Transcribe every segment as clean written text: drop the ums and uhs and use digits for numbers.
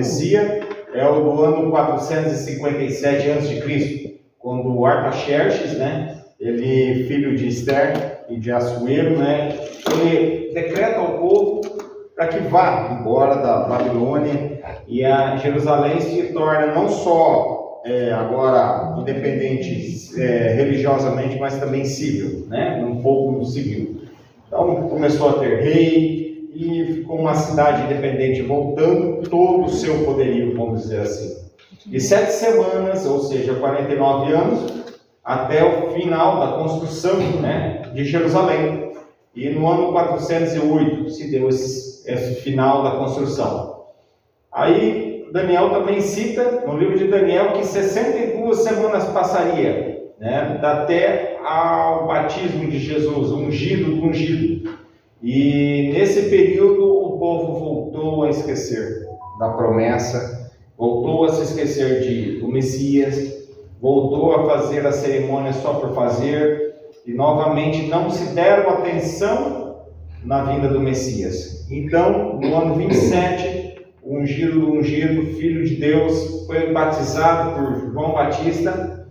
profecia é o do ano 457 a.C., quando o Artaxerxes, né, ele, filho de Esther e de Assuero, né, ele decreta ao povo para que vá embora da Babilônia, e a Jerusalém se torna não só agora independente religiosamente, mas também civil, né, um povo civil. Então começou a ter rei e ficou uma cidade independente, voltando todo o seu poderio, vamos dizer assim. De 7 semanas, ou seja, 49 anos, até o final da construção, né, de Jerusalém. E no ano 408 se deu esse final da construção. Aí Daniel também cita no livro de Daniel que 62 semanas passaria, né, até ao batismo de Jesus, o ungido do ungido. E nesse período o povo voltou a esquecer da promessa, voltou a se esquecer do Messias, voltou a fazer a cerimônia só por fazer, e novamente não se deram atenção na vinda do Messias. Então, no ano 27, o ungido do ungido, Filho de Deus, foi batizado por João Batista,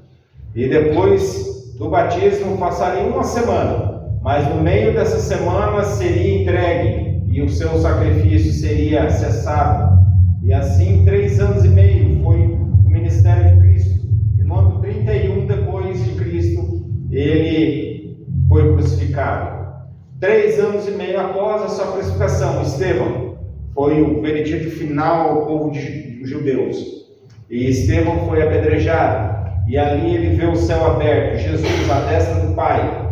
e depois do batismo passaria uma semana, mas no meio dessa semana seria entregue, e o seu sacrifício seria cessado. E assim, 3 anos e meio foi o ministério de Cristo. E no ano 31 depois de Cristo, ele foi crucificado. 3 anos e meio após a sua crucificação, Estevão foi o veredito final ao povo de judeus. E Estevão foi apedrejado. E ali ele vê o céu aberto, Jesus à destra do Pai.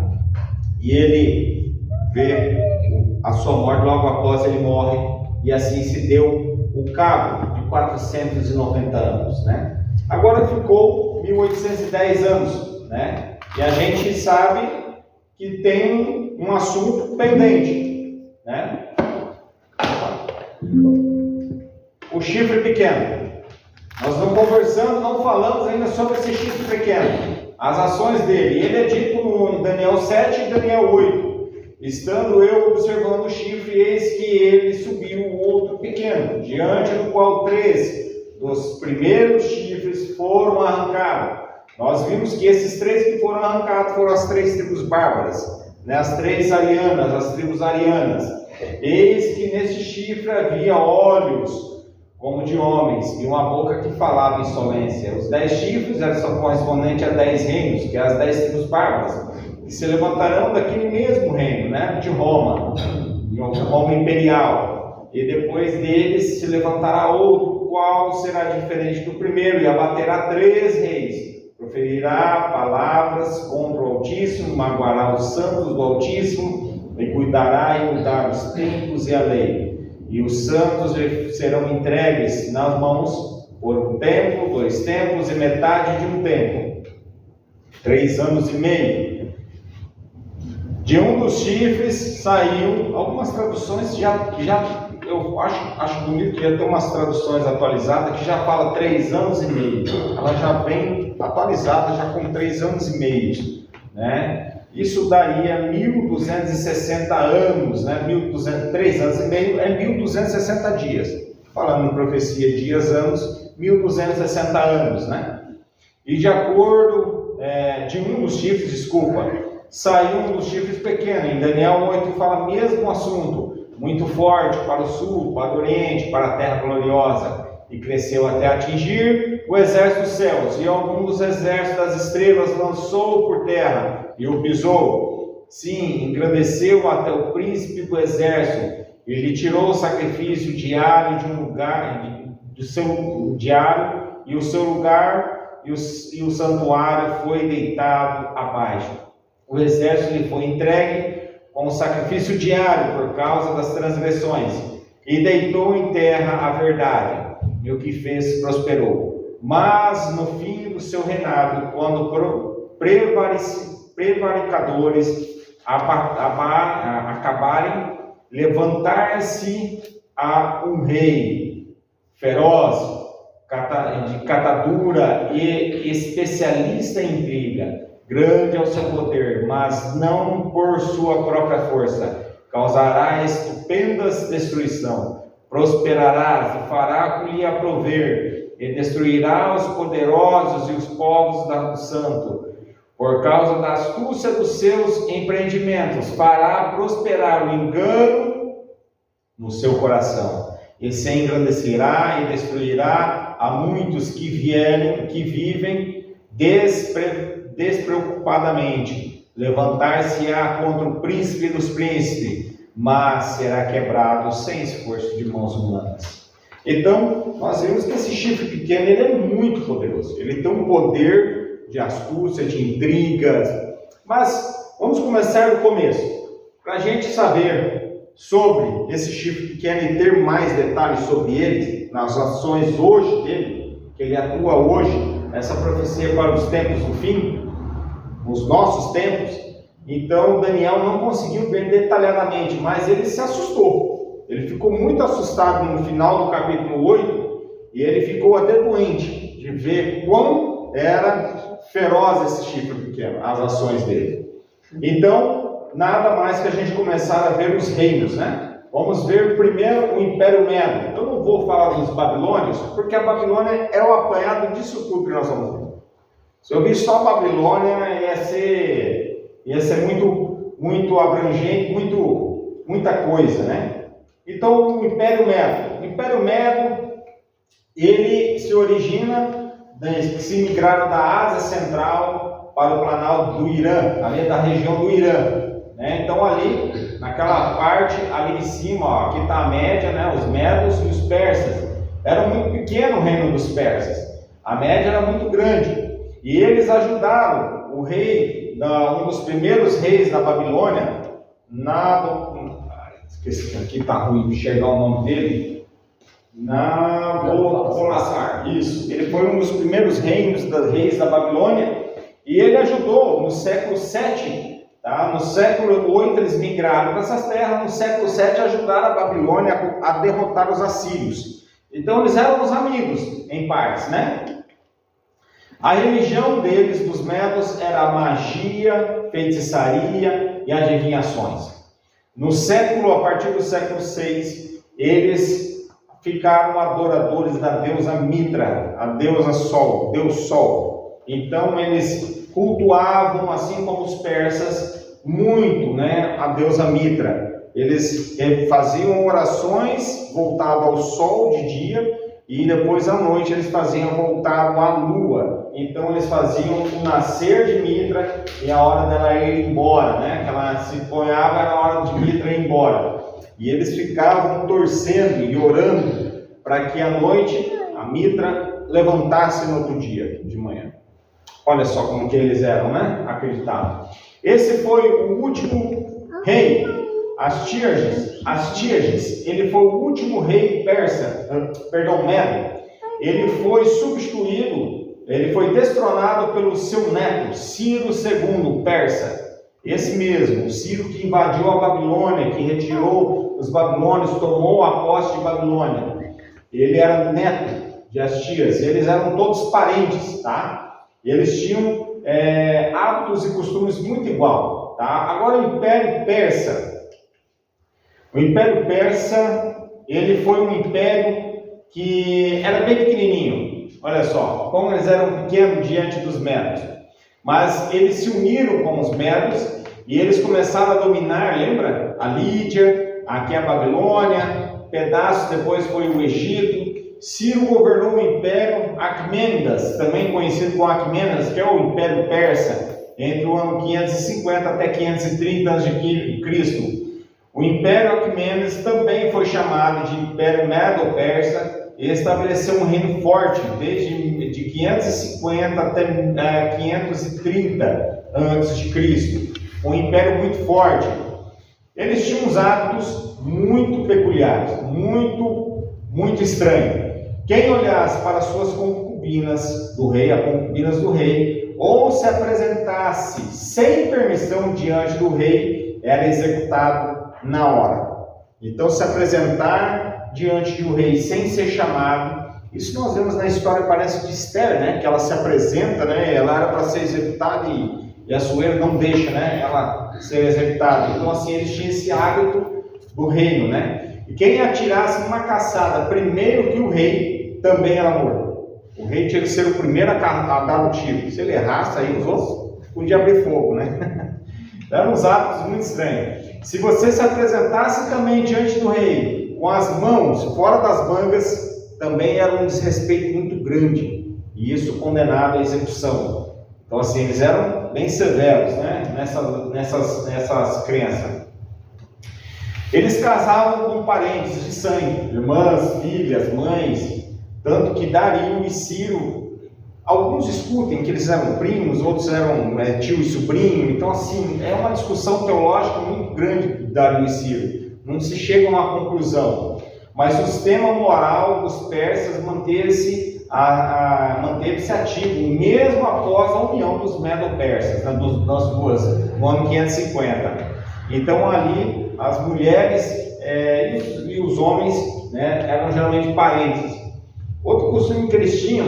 E ele vê a sua morte, logo após ele morre. E assim se deu o cabo de 490 anos, né? Agora ficou 1810 anos, né? E a gente sabe que tem um assunto pendente, né? O chifre pequeno. Nós não conversamos, não falamos ainda sobre esse chifre pequeno, as ações dele. Ele é dito no Daniel 7 e Daniel 8. Estando eu observando o chifre, eis que ele subiu o outro pequeno, diante do qual 3 dos primeiros chifres foram arrancados. Nós vimos que esses 3 que foram arrancados foram as 3 tribos bárbaras, né? As 3 arianas, as tribos arianas. Eis que neste chifre havia olhos como de homens, e uma boca que falava insolência. Os 10 chifres são correspondentes a 10 reinos, que é as 10 tribos bárbaras, que se levantarão daquele mesmo reino, né, de Roma, Roma imperial. E depois deles se levantará outro, qual será diferente do primeiro, e abaterá 3 reis. Proferirá palavras contra o Altíssimo, magoará os santos do Altíssimo, e cuidará em mudar os tempos e a lei. E os santos serão entregues nas mãos por um tempo, 2 tempos e metade de um tempo, 3 anos e meio. De um dos chifres saiu, algumas traduções eu acho bonito que já tem umas traduções atualizadas que já fala 3 anos e meio. Ela já vem atualizada já com 3 anos e meio, né? Isso daria 1260 anos, né? 3 anos e meio é 1260 dias. Falando em profecia, dias, anos, 1260 anos, né? E de acordo, de um dos chifres, saiu um dos chifres pequeno. Em Daniel 8 fala o mesmo assunto, muito forte para o sul, para o oriente, para a terra gloriosa. E cresceu até atingir o exército dos céus, e algum dos exércitos das estrelas lançou por terra e o pisou. Sim, engrandeceu até o príncipe do exército, e lhe tirou o sacrifício diário de um lugar, do seu diário, e o seu lugar e o santuário foi deitado abaixo. O exército lhe foi entregue com o sacrifício diário por causa das transgressões, e deitou em terra a verdade, e o que fez prosperou. Mas no fim do seu reinado, quando prevaricadores acabarem, levantar-se a um rei feroz, de catadura e especialista em briga. Grande é o seu poder, mas não por sua própria força. Causará estupendas destruição. prosperarás e fará que lhe aprover, e destruirá os poderosos e os povos do santo. Por causa da astúcia dos seus empreendimentos, fará prosperar o engano no seu coração, e se engrandecerá e destruirá a muitos que vivem despreocupadamente. Levantar-se-á contra o príncipe dos príncipes, mas será quebrado sem esforço de mãos humanas. Então, nós vemos que esse chifre pequeno ele é muito poderoso. Ele tem um poder de astúcia, de intrigas. Mas vamos começar do começo, para a gente saber sobre esse chifre pequeno e ter mais detalhes sobre ele, nas ações hoje dele, que ele atua hoje, essa profecia para os tempos do fim, os nossos tempos. Então Daniel não conseguiu ver detalhadamente, mas ele se assustou. Ele ficou muito assustado no final do capítulo 8, e ele ficou até doente de ver quão era feroz esse chifre pequeno, as ações dele. Então, nada mais que a gente começar a ver os reinos, né? Vamos ver primeiro o Império Medo. Eu não vou falar dos babilônios, porque a Babilônia é o apanhado disso tudo que nós vamos ver. Se eu vir só a Babilônia, ia ser muito abrangente, muita coisa, né? Então, o Império Medo. O Império Medo, ele se origina, se migraram da Ásia Central para o Planalto do Irã, ali da região do Irã, né? Então ali, naquela parte, ali em cima, ó, aqui está a Média, né? Os medos e os persas. Era muito pequeno o reino dos persas, a Média era muito grande, e eles ajudaram o rei, um dos primeiros reis da Babilônia, esqueci, aqui está ruim de enxergar o nome dele, Nabucodonosor. Isso, ele foi um dos primeiros reis da Babilônia, e ele ajudou no século 7, tá? No século 8 eles migraram para essas terras, no século 7 ajudaram a Babilônia a derrotar os assírios. Então eles eram os amigos, em partes, né? A religião deles, dos medos, era a magia, feitiçaria e adivinhações. A partir do século 6, eles ficaram adoradores da deusa Mitra, a deusa Sol, Deus Sol. Então eles cultuavam, assim como os persas, muito, né, a deusa Mitra. Eles faziam orações voltadas ao sol de dia, e depois à noite eles faziam voltado à lua. Então eles faziam o nascer de Mitra e a hora dela ir embora, né? Que ela se ponhava, era a hora de Mitra ir embora. E eles ficavam torcendo e orando para que à noite a Mitra levantasse no outro dia, de manhã. Olha só como que eles eram, né? Acreditavam. Esse foi o último rei, Astíages. Ele foi o último rei medo. Ele foi substituído, ele foi destronado pelo seu neto, Ciro II, persa. Esse mesmo, o Ciro que invadiu a Babilônia, que retirou os babilônios, tomou a posse de Babilônia. Ele era neto de Astias, eles eram todos parentes, tá? Eles tinham hábitos e costumes muito igual, tá? Agora o Império Persa. O Império Persa, ele foi um império que era bem pequenininho. Olha só, como eles eram pequenos diante dos medos. Mas eles se uniram com os medos e eles começaram a dominar, lembra? A Lídia, aqui a Babilônia, pedaços depois foi o Egito. Ciro governou o Império Aquimênidas, também conhecido como Aquimênidas, que é o Império Persa, entre o ano 550 até 530 a.C. O Império Aquimênidas também foi chamado de Império Medo-Persa e estabeleceu um reino forte desde de 550 até 530 a.C. Um império muito forte. Eles tinham uns hábitos muito peculiares, muito estranhos. Quem olhasse para suas concubinas do rei, ou se apresentasse sem permissão diante do rei, era executado na hora. Então, se apresentar diante do rei sem ser chamado, isso nós vemos na história, parece de Esther, né? Que ela se apresenta, né? Ela era para ser executada e a Assuero não deixa, né? Ela ser executada. Então, assim, eles tinham esse hábito do reino, né? E quem atirasse numa caçada primeiro que o rei, também era morto. O rei tinha que ser o primeiro a dar o tiro. Se ele errasse, aí os outros podiam abrir fogo, né? Eram uns hábitos muito estranhos. Se você se apresentasse também diante do rei, com as mãos fora das mangas, também era um desrespeito muito grande. E isso condenado à execução. Então, assim, eles eram bem severos, né? Nessas crenças. Eles casavam com parentes de sangue, irmãs, filhas, mães. Tanto que Dario e Ciro, alguns discutem que eles eram primos, outros eram tio e sobrinho. Então, assim, é uma discussão teológica muito grande de Dario e Ciro. Não se chega a uma conclusão. Mas o sistema moral dos persas manteve-se ativo, mesmo após a união dos medo-persas, das duas, no ano 550. Então, ali, as mulheres e os homens, né, eram geralmente parentes. Outro costume que eles tinham,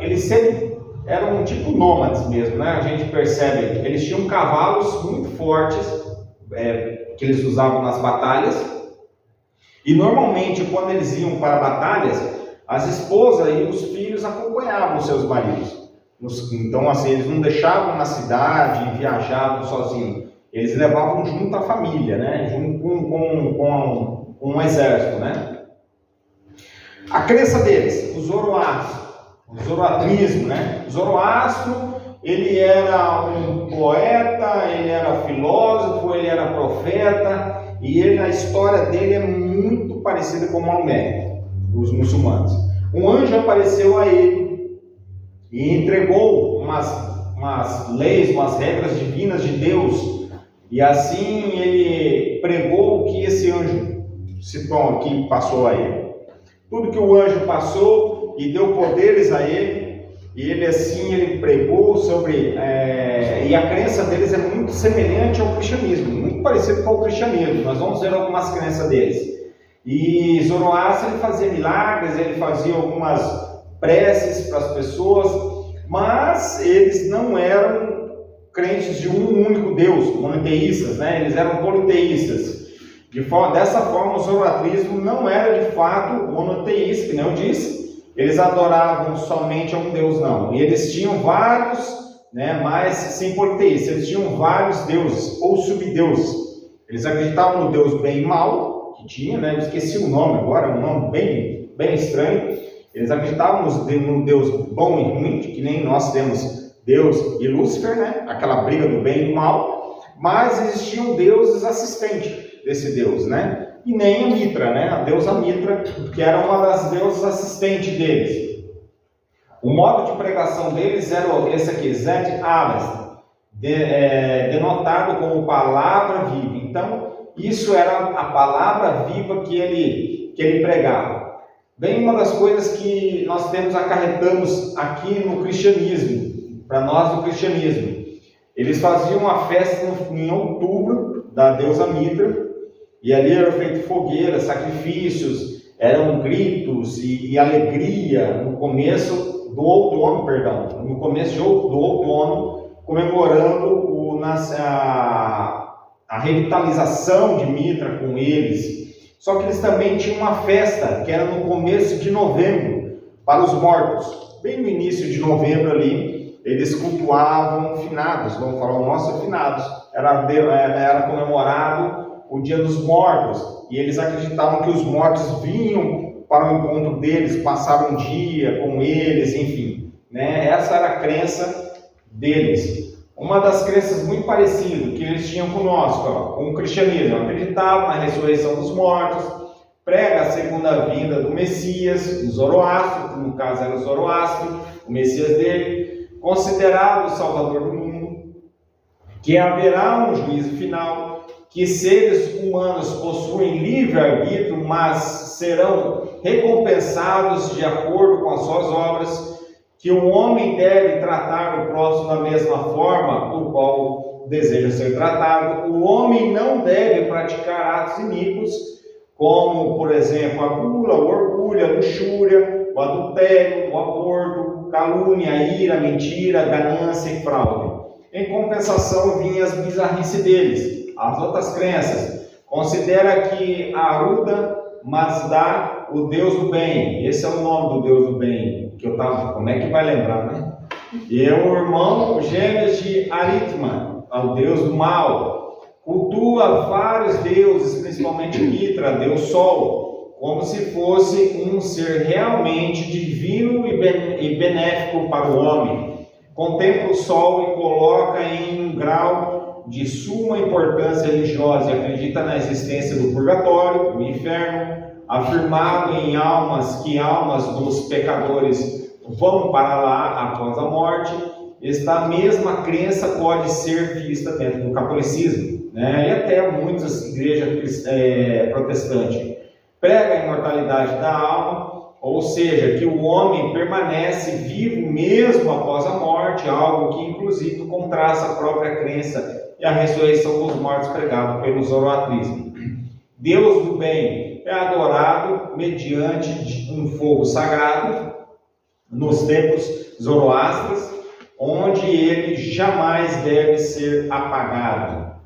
eles sempre eram tipo nômades mesmo, né? A gente percebe, eles tinham cavalos muito fortes, que eles usavam nas batalhas, e normalmente quando eles iam para batalhas, as esposas e os filhos acompanhavam os seus maridos. Então, assim, eles não deixavam na cidade e viajavam sozinhos, eles levavam junto a família, né? Junto com um exército, né? A crença deles, o zoroastrismo, né? O Zoroastro, ele era um poeta, ele era filósofo, ele era profeta, e a história dele é muito parecida com Maomé, dos muçulmanos. Um anjo apareceu a ele e entregou umas leis, umas regras divinas de Deus, e assim ele pregou o que esse anjo que passou a ele. Tudo que o anjo passou e deu poderes a ele, e ele pregou sobre, e a crença deles é muito semelhante ao cristianismo, muito parecido com o cristianismo. Nós vamos ver algumas crenças deles. E Zoroastro, ele fazia milagres, ele fazia algumas preces para as pessoas, mas eles não eram crentes de um único Deus, monoteístas, né? Eles eram politeístas. Dessa forma, o zoroastrismo não era de fato monoteísta, que nem eu disse. Eles adoravam somente a um Deus, não. E eles tinham vários, né, mas sem politeísta, eles tinham vários deuses ou subdeuses. Eles acreditavam no Deus bem e mal, que tinha, né? Eu esqueci o nome agora, um nome bem estranho. Eles acreditavam no Deus bom e ruim, que nem nós temos Deus e Lúcifer, né? Aquela briga do bem e do mal. Mas existiam deuses assistentes desse Deus, né? E nem a Mitra, né? A deusa Mitra, que era uma das deusas assistentes deles. O modo de pregação deles era esse aqui, Zed Avest, denotado como palavra viva. Então, isso era a palavra viva que ele pregava. Bem, uma das coisas que nós acarretamos aqui no cristianismo, para nós no cristianismo, eles faziam uma festa em outubro da deusa Mitra, e ali eram feitas fogueiras, sacrifícios, eram gritos e alegria no começo do outono, no começo do outono, comemorando a revitalização de Mitra com eles. Só que eles também tinham uma festa, que era no começo de novembro, para os mortos. Bem no início de novembro ali, eles cultuavam finados, vamos falar o nosso finados, era comemorado o dia dos mortos, e eles acreditavam que os mortos vinham para o encontro deles, passavam um dia com eles, enfim, né? Essa era a crença deles. Uma das crenças muito parecidas que eles tinham conosco, com o cristianismo, acreditavam na ressurreição dos mortos, prega a segunda vinda do Messias, o Zoroastro, que no caso era o Zoroastro, o Messias dele, considerado o Salvador do mundo, que haverá um juízo final, que seres humanos possuem livre-arbítrio, mas serão recompensados de acordo com as suas obras, que o homem deve tratar o próximo da mesma forma por qual deseja ser tratado. O homem não deve praticar atos iníquos, como, por exemplo, a gula, o orgulho, a luxúria, o adultério, o aborto, calúnia, a ira, a mentira, a ganância e fraude. Em compensação, vinham as bizarrices deles, as outras crenças, considera que Aruda Mazda, o Deus do bem, esse é o nome do Deus do bem, que eu tava, como é que vai lembrar, né? E é o irmão Gêmeos de Aritma, ao Deus do mal. Cultua vários deuses, principalmente Mitra, Deus Sol, como se fosse um ser realmente divino e benéfico para o homem. Contempla o Sol e coloca em um grau de suma importância religiosa e acredita na existência do purgatório, do inferno, afirmado em almas dos pecadores vão para lá após a morte. Esta mesma crença pode ser vista dentro do catolicismo, né? E até muitas igrejas protestantes. Prega a imortalidade da alma, ou seja, que o homem permanece vivo mesmo após a morte, algo que inclusive contrasta a própria crença e a ressurreição dos mortos pregado pelo zoroatrismo. Deus do bem é adorado mediante um fogo sagrado nos templos zoroastras, onde ele jamais deve ser apagado.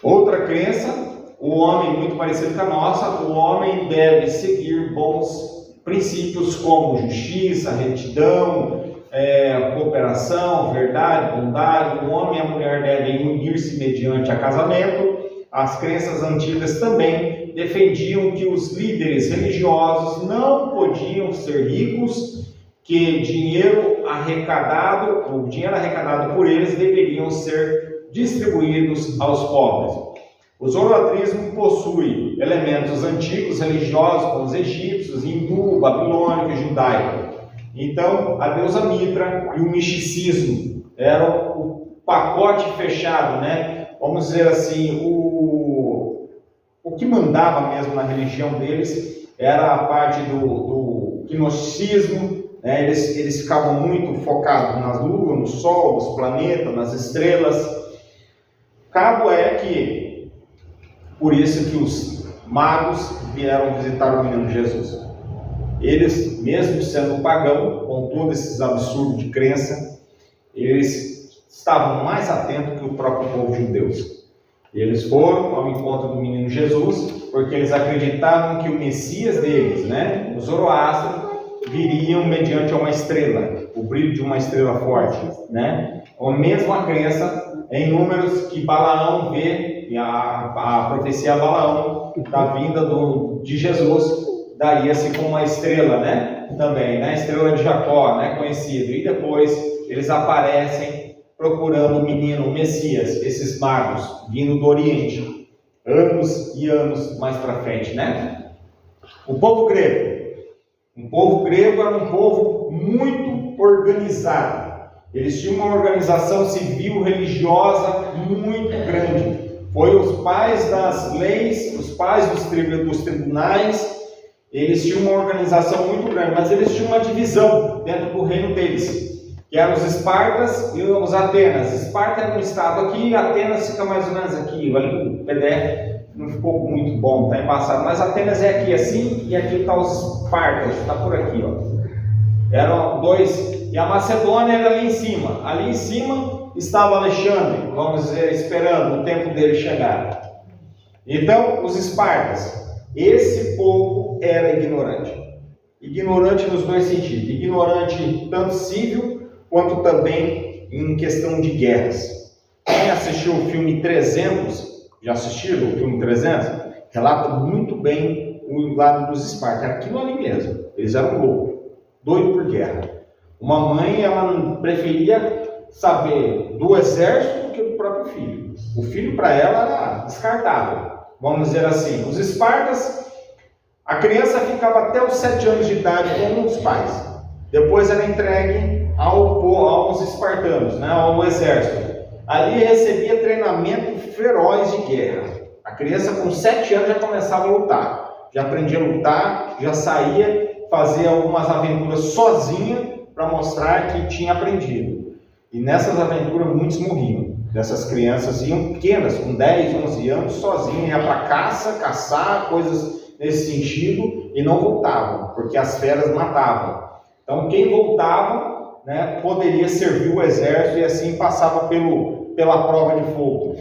Outra crença, o homem, muito parecido com a nossa, o homem deve seguir bons princípios como justiça, retidão, cooperação, verdade, bondade. O homem e a mulher devem unir-se mediante a casamento. As crenças antigas também defendiam que os líderes religiosos não podiam ser ricos, que o dinheiro arrecadado por eles deveriam ser distribuídos aos pobres. O zoroatrismo possui elementos antigos religiosos como os egípcios, hindu, babilônico e judaico. Então, a deusa Mitra e o misticismo eram o pacote fechado, né? Vamos dizer assim, o que mandava mesmo na religião deles era a parte do gnosticismo, né? Eles ficavam muito focados nas luas, no sol, nos planetas, nas estrelas. Cabo é que, por isso que os magos vieram visitar o menino Jesus. Eles, mesmo sendo pagão, com todos esses absurdos de crença, eles estavam mais atentos que o próprio povo judeu. Eles foram ao encontro do menino Jesus, porque eles acreditavam que o Messias deles, né, o Zoroastro, viriam mediante uma estrela, o brilho de uma estrela forte, né? A mesma crença em números que Balaão vê, e a profecia Balaão da vinda de Jesus, daria-se com uma estrela, né? Também, né? Estrela de Jacó, né? Conhecido. E depois eles aparecem procurando o menino, o Messias, esses magos, vindo do Oriente, anos e anos mais para frente, né? O povo grego. O povo grego era um povo muito organizado. Eles tinham uma organização civil religiosa muito grande. Foi os pais das leis, os pais dos tribunais. Eles tinham uma organização muito grande, mas eles tinham uma divisão dentro do reino deles, que eram os Espartas e os Atenas. Esparta era um estado aqui, Atenas fica mais ou menos aqui. Olha, o PDF não ficou muito bom, está embaçado, mas Atenas é aqui assim, e aqui está os Espartas, está por aqui, ó. Eram dois, e a Macedônia era ali em cima. Ali em cima estava Alexandre, vamos dizer, esperando o tempo dele chegar. Então, os Espartas. Esse povo era ignorante. Ignorante nos dois sentidos. Ignorante tanto civil, quanto também em questão de guerras. Quem assistiu o filme 300, já assistiram o filme 300? Relata muito bem o lado dos Espartas. Era aquilo ali mesmo. Eles eram loucos, doidos por guerra. Uma mãe, ela preferia saber do exército do que do próprio filho. O filho para ela era descartável. Vamos dizer assim, os Espartas, a criança ficava até os 7 anos de idade com os pais. Depois era entregue aos espartanos, né, ao exército. Ali recebia treinamento feroz de guerra. A criança com 7 anos já começava a lutar. Já aprendia a lutar, já saía, fazia algumas aventuras sozinha para mostrar que tinha aprendido. E nessas aventuras muitos morriam. Dessas crianças iam pequenas, com 10, 11 anos, sozinhas, iam para caça, caçar, coisas nesse sentido, e não voltavam, porque as feras matavam. Então quem voltava, né, poderia servir o exército e assim passava pela prova de fogo.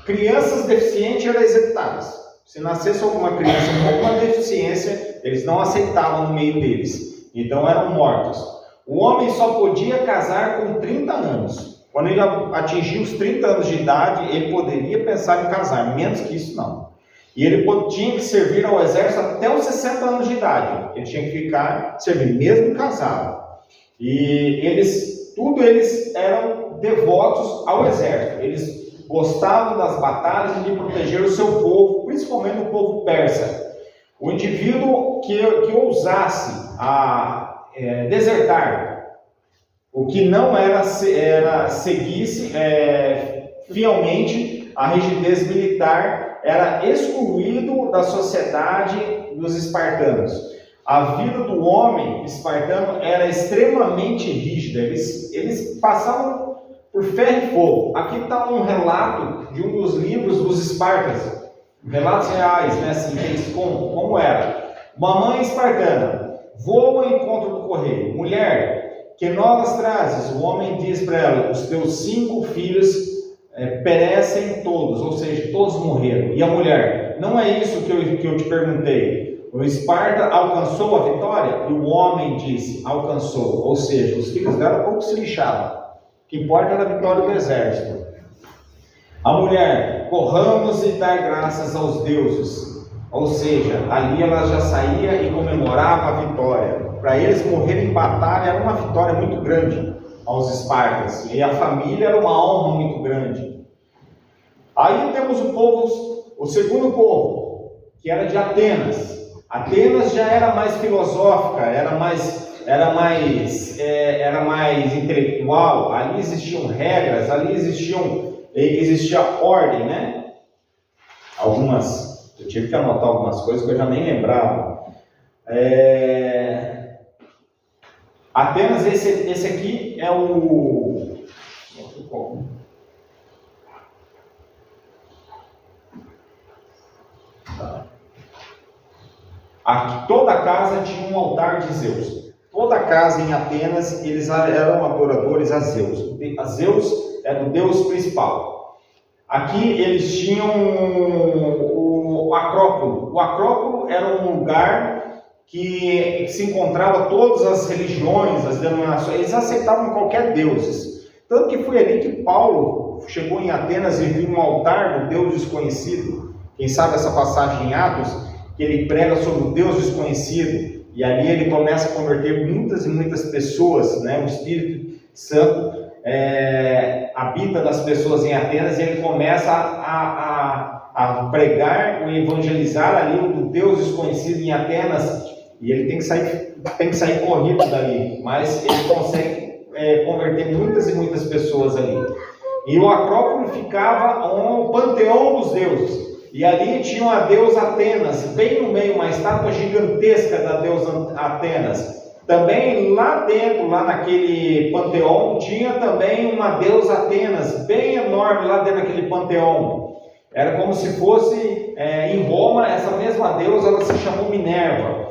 Crianças deficientes eram executadas. Se nascesse alguma criança com alguma deficiência, eles não aceitavam no meio deles. Então eram mortos. O homem só podia casar com 30 anos. Quando ele atingia os 30 anos de idade, ele poderia pensar em casar. Menos que isso, não. E ele tinha que servir ao exército até os 60 anos de idade. Ele tinha que servir, mesmo casado. E eles eram devotos ao exército. Eles gostavam das batalhas e de proteger o seu povo, principalmente o povo persa. O indivíduo que ousasse desertar, o que não era seguisse fielmente a rigidez militar, era excluído da sociedade dos espartanos. A vida do homem espartano era extremamente rígida. Eles passavam por ferro e fogo. Aqui está um relato de um dos livros dos Espartas, relatos reais, né? Assim, como era. Uma mãe espartana voa ao encontro do correio. Mulher, que novas trazes? O homem diz para ela: os teus 5 filhos perecem todos, ou seja, todos morreram. E a mulher: não é isso que eu te perguntei. O Esparta alcançou a vitória? E o homem disse: alcançou. Ou seja, os filhos dela pouco se lixavam. O que importa era a vitória do exército. A mulher: corramos e dar graças aos deuses. Ou seja, ali ela já saía e comemorava a vitória. Para eles, morrer em batalha era uma vitória muito grande aos espartas. E a família era uma honra muito grande. Aí temos o segundo povo, que era de Atenas. Atenas já era mais filosófica, era mais intelectual. Ali existiam regras, ali existia ordem, né? Eu tive que anotar algumas coisas que eu já nem lembrava. Atenas, esse aqui é o... Aqui, toda casa tinha um altar de Zeus. Toda casa em Atenas, eles eram adoradores a Zeus. A Zeus era o deus principal. Aqui eles tinham o Acrópolo. O Acrópolo era um lugar que se encontrava todas as religiões, as denominações. Eles aceitavam qualquer deus. Tanto que foi ali que Paulo chegou em Atenas e viu um altar do Deus desconhecido. Quem sabe essa passagem em Atos, que ele prega sobre o Deus desconhecido, e ali ele começa a converter muitas e muitas pessoas, né? O Espírito Santo habita das pessoas em Atenas, e ele começa a pregar, e evangelizar ali o Deus desconhecido em Atenas, e ele tem que sair corrido dali, mas ele consegue converter muitas e muitas pessoas ali. E o Acrópole ficava um panteão dos deuses. E ali tinha a deusa Atenas, bem no meio, uma estátua gigantesca da deusa Atenas. Também lá dentro, lá naquele panteão, tinha também uma deusa Atenas, bem enorme lá dentro daquele panteão. Era como se fosse, em Roma, essa mesma deusa, ela se chamou Minerva.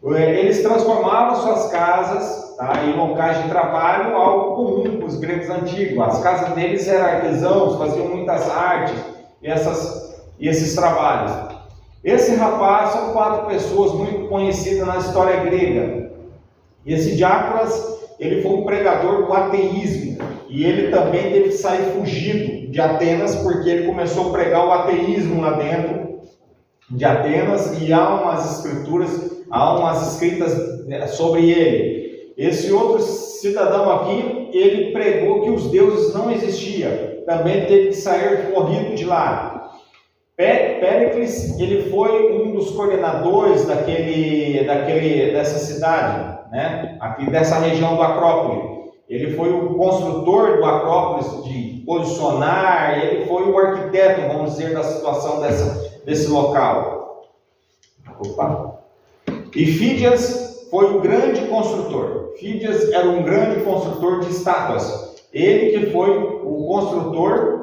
Eles transformavam suas casas, tá, em locais de trabalho, algo comum para os gregos antigos. As casas deles eram artesãos, faziam muitas artes, e esses trabalhos. Esse rapaz são 4 pessoas muito conhecidas na história grega. E esse Diácoras, ele foi um pregador do ateísmo, e ele também teve que sair fugido de Atenas, porque ele começou a pregar o ateísmo lá dentro de Atenas, e há umas escritas sobre ele. Esse outro cidadão aqui, ele pregou que os deuses não existiam, também teve que sair corrido de lá. Péricles, ele foi um dos coordenadores dessa cidade, né? Aqui dessa região do Acrópole. Ele foi o construtor do Acrópolis, de posicionar, ele foi o arquiteto, vamos dizer, da situação desse local. E Fídias foi o grande construtor. Fídias era um grande construtor de estátuas. Ele que foi o construtor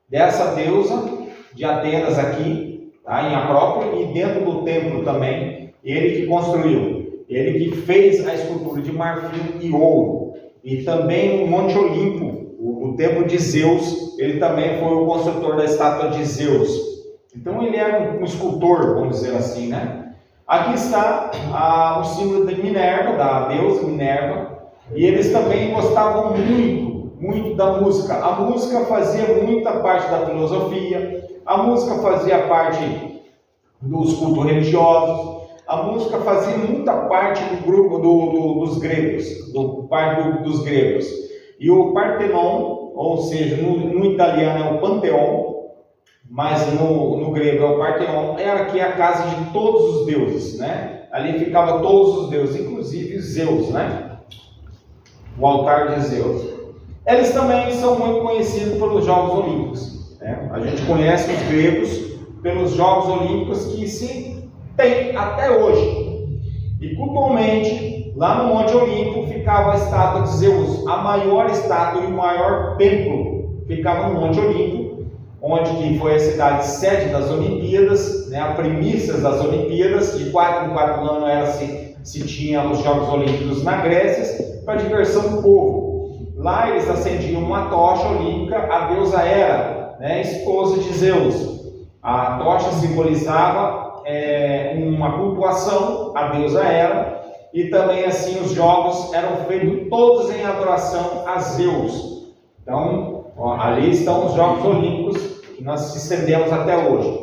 dessa deusa de Atenas aqui, tá, em Acrópole, e dentro do templo também, ele que construiu, ele que fez a escultura de marfim e ouro, e também o Monte Olimpo, o templo de Zeus, ele também foi o construtor da estátua de Zeus. Então ele era um escultor, vamos dizer assim, né? Aqui está o símbolo de Minerva, da deusa Minerva, e eles também gostavam muito da música. A música fazia muita parte da filosofia, a música fazia parte dos cultos religiosos, a música fazia muita parte do grupo dos gregos, dos gregos. E o Partenon, ou seja, no italiano é o Panteão, mas no grego é o Partenon, era aqui a casa de todos os deuses, né? Ali ficava todos os deuses, inclusive Zeus, né? O altar de Zeus. Eles também são muito conhecidos pelos Jogos Olímpicos, né? A gente conhece os gregos pelos Jogos Olímpicos que se tem até hoje. E cultualmente, lá no Monte Olimpo ficava a estátua de Zeus, a maior estátua e o maior templo ficava no Monte Olimpo, onde que foi a cidade sede das Olimpíadas, né, a primícias das Olimpíadas. De 4 em 4 anos era se tinha os Jogos Olímpicos na Grécia, para diversão do povo. Lá eles acendiam uma tocha olímpica, a deusa Hera, né, esposa de Zeus. A tocha simbolizava uma cultuação à deusa Hera, e também assim os jogos eram feitos todos em adoração a Zeus. Então, ali estão os Jogos Olímpicos que nós estendemos até hoje.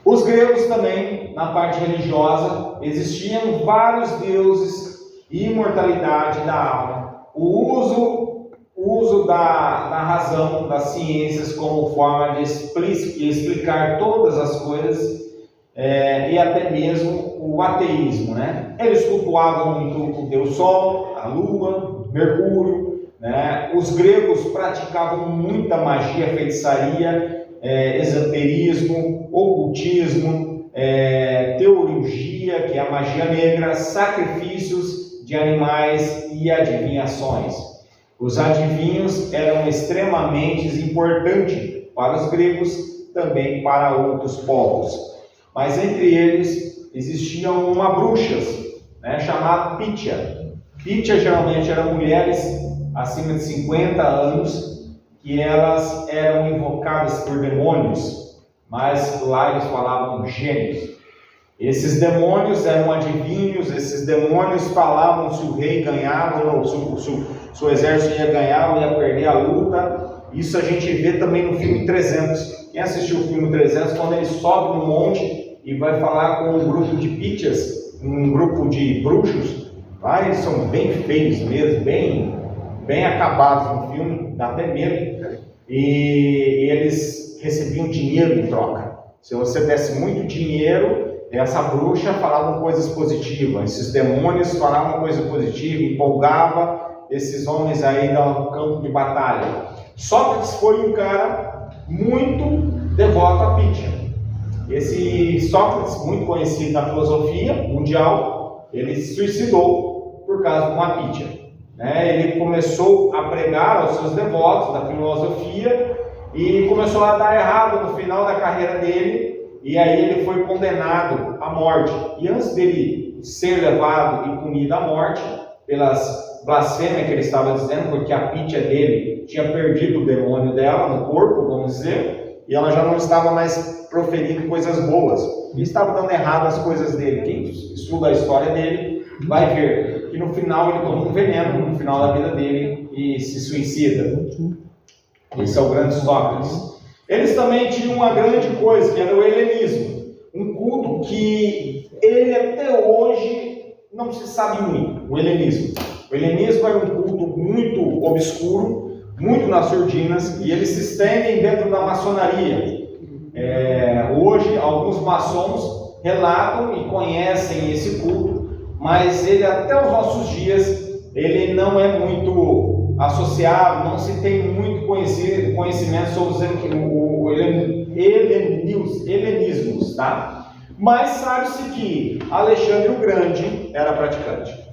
Os gregos também, na parte religiosa, existiam vários deuses, imortalidade da alma, o uso da razão, das ciências como forma de explicar todas as coisas, e até mesmo o ateísmo, né? Eles cultuavam muito o Deus Sol, a Lua, Mercúrio, né? Os gregos praticavam muita magia, feitiçaria, esoterismo, ocultismo, teurgia, que é a magia negra, sacrifícios de animais e adivinhações. Os adivinhos eram extremamente importantes para os gregos, também para outros povos. Mas entre eles existiam uma bruxas, né, chamada Pythia. Pythia geralmente eram mulheres acima de 50 anos, que elas eram invocadas por demônios, mas lá eles falavam gênios. Esses demônios eram adivinhos, esses demônios falavam se o rei ganhava, ou se o exército ia ganhar ou ia perder a luta. Isso a gente vê também no filme 300. Quem assistiu o filme 300, quando ele sobe no monte e vai falar com um grupo de Pythias, um grupo de bruxos, lá eles são bem feios mesmo, bem acabados no filme, dá até medo. E eles recebiam dinheiro em troca. Se você desse muito dinheiro, essa bruxa falava coisas positivas, esses demônios falavam coisa positiva, empolgava esses homens aí no campo de batalha. Sócrates foi um cara muito devoto a Pythia. Esse Sócrates, muito conhecido na filosofia mundial, ele se suicidou por causa de uma Pythia. Ele começou a pregar aos seus devotos da filosofia e começou a dar errado no final da carreira dele. E aí ele foi condenado à morte. E antes dele ser levado e punido à morte, pelas blasfêmias que ele estava dizendo, porque a Pythia dele tinha perdido o demônio dela no corpo, vamos dizer, e ela já não estava mais proferindo coisas boas. E estava dando errado as coisas dele. Quem estuda a história dele vai ver que no final ele toma um veneno, no final da vida dele, e se suicida. Esse é o grande Sócrates. Eles também tinham uma grande coisa, que era o helenismo. Um culto que ele até hoje não se sabe muito, o helenismo. O helenismo era um culto muito obscuro, muito nas surdinas, e eles se estendem dentro da maçonaria. Hoje, alguns maçons relatam e conhecem esse culto, mas ele até os nossos dias, ele não é muito associado, não se tem muito conhecimento sobre o helenismos, tá? Mas sabe-se que Alexandre o Grande era praticante.